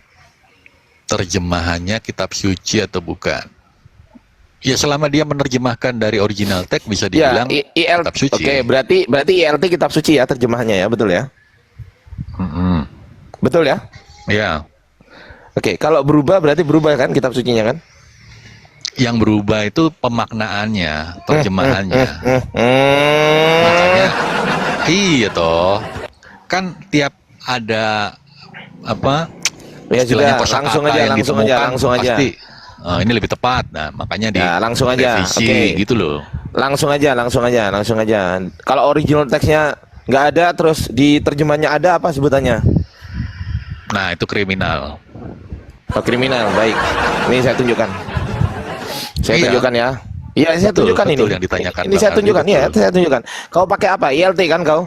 Terjemahannya kitab suci atau bukan? Ya selama dia menerjemahkan dari original teks bisa Ya, dibilang kitab suci. Oke, berarti ILT kitab suci ya terjemahannya ya, betul ya? Betul ya? Ya. Oke, kalau berubah berarti berubah kan kitab sucinya kan? Yang berubah itu pemaknaannya, terjemahannya. Makanya iya toh. Kan tiap ada apa? Ya istilahnya sudah, kosakata langsung aja, yang langsung aja, ditemukan, langsung aja. pasti ini lebih tepat. Nah, makanya di Ya, langsung aja. revisi Oke. gitu loh. Langsung aja. Kalau original teksnya nggak ada, terus di terjemahnya ada apa sebutannya? Nah, itu kriminal. Oh, kriminal, baik. Ini saya tunjukkan. Saya Iya. tunjukkan ya. Iya, saya Betul, tunjukkan betul ini. yang ditanyakan Ini saya Bang tunjukkan, Ardi, ya, betul. saya tunjukkan. Kau pakai apa? ILT kan kau?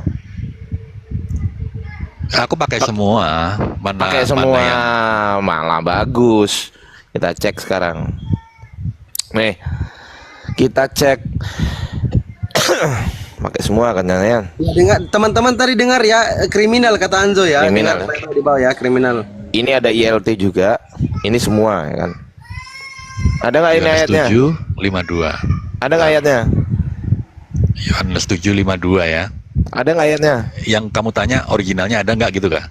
Aku pakai semua. Mana Pakai mana semua, yang malah bagus. Kita cek sekarang. Nih, kita cek. Pakai semua kan ya? Ya, dengar teman-teman tadi dengar ya, kriminal kata Anzo ya. Kriminal. Dengar baik-baik di bawah ya, kriminal. Ini ada ILT juga. Ini semua ya kan? Ada nggak ini Yohanes ayatnya? 7:52. Ada nggak ayatnya? Yohanes 7:52 ya. Ada nggak ayatnya? Yang kamu tanya originalnya ada nggak gitu kah?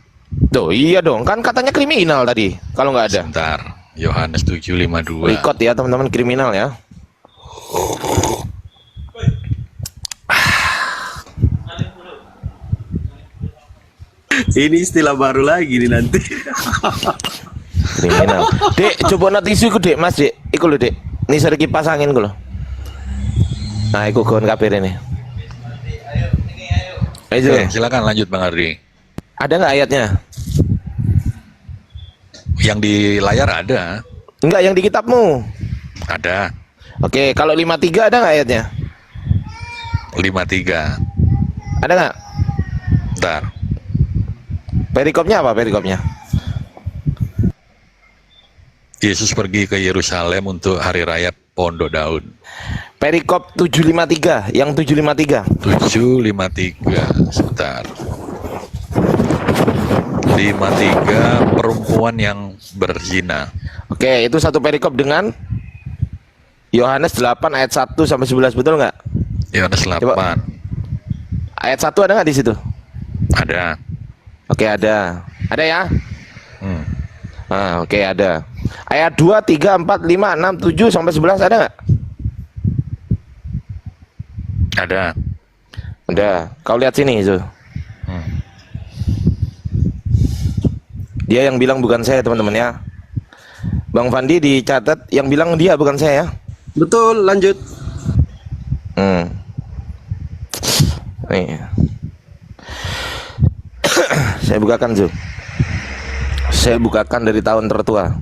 Tuh, iya dong. Kan katanya kriminal tadi. Kalau nggak ada. Sebentar. Yohanes 7:52. Record ya teman-teman, kriminal ya. Ini istilah baru lagi nih nanti. Kriminal. Dek, coba notisu iku dek, Mas dek. Iku lho dek. Ini seri kipas angin ku lho. Nah, iku kawan kapir ini. Ayo. Oke, silakan lanjut Bang Ardi. Ada nggak ayatnya? Yang di layar ada. Enggak, yang di kitabmu. Ada. Oke, kalau 53 ada nggak ayatnya? 53. Ada nggak? Bentar. Perikopnya apa perikopnya? Yesus pergi ke Yerusalem untuk hari raya Pondok Daun. Perikop 753, yang 753. 7:53. Sebentar. 53 perempuan yang berzina. Oke, itu satu perikop dengan Yohanes 8 ayat 1 sampai 11, betul nggak? Yohanes 8. Coba. Ayat 1 ada nggak di situ? Ada. Oke, ada. Ada ya? Hmm. Nah, oke, ada. Ayat 2, 3, 4, 5, 6, 7 sampai 11 ada nggak? Ada. Ada. Kau lihat sini, Zul. Dia yang bilang bukan saya, teman-teman ya. Bang Fandi dicatat yang bilang dia bukan saya ya. Betul, lanjut. Nih. Saya bukakan, Zul. Saya bukakan dari tahun tertua.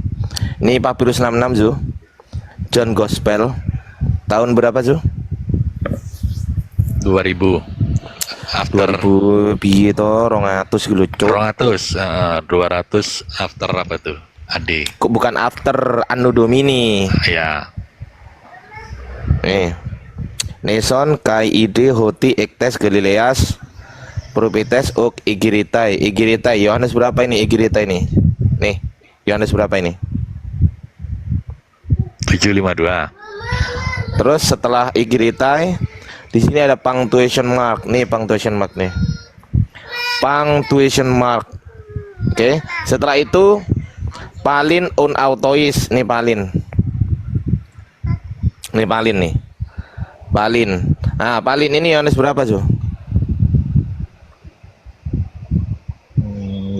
Ini Papyrus 66, Zul. John Gospel. Tahun berapa, Zul? 2000. After 2000 piye to 200 gitu loh, Cuk. 200 after apa tuh? Ade. Kok bukan after Anno Domini? Ya. Nih. Neson kai ide hoti ektes Galileas propetes ok igiritai. Igiritai Yohanes berapa ini igiritai ini? Nih, Yohanes berapa ini? 7:52. Terus setelah igiritai di sini ada punctuation mark. Nih punctuation mark nih. Punctuation mark. Oke, setelah itu palin un autois. Nih palin. Nih palin nih. Palin. Nah, palin ini Yohanes berapa, Zo? 8.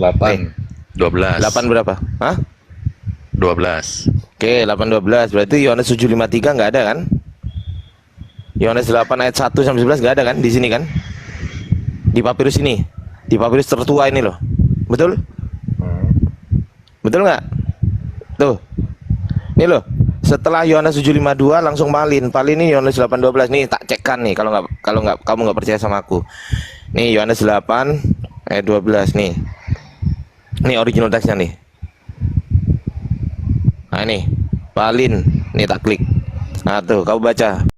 12. 8 berapa? Hah? 12. Oke, 8:12. Berarti Yohanes 7:53 nggak ada kan? Yohanes 8 ayat 1 sampai 11 nggak ada kan di sini kan? Di papirus ini. Di papirus tertua ini loh. Betul? Betul nggak? Tuh. Ini loh. Setelah Yohanes 7:52 langsung palin. Palin ini Yohanes 8:12 nih, tak cekkan nih kalau nggak kamu nggak percaya sama aku. Nih Yohanes 8 ayat 12 nih. Ini original teksnya nih. Nah ini palin. Nih tak klik. Nah tuh kau baca.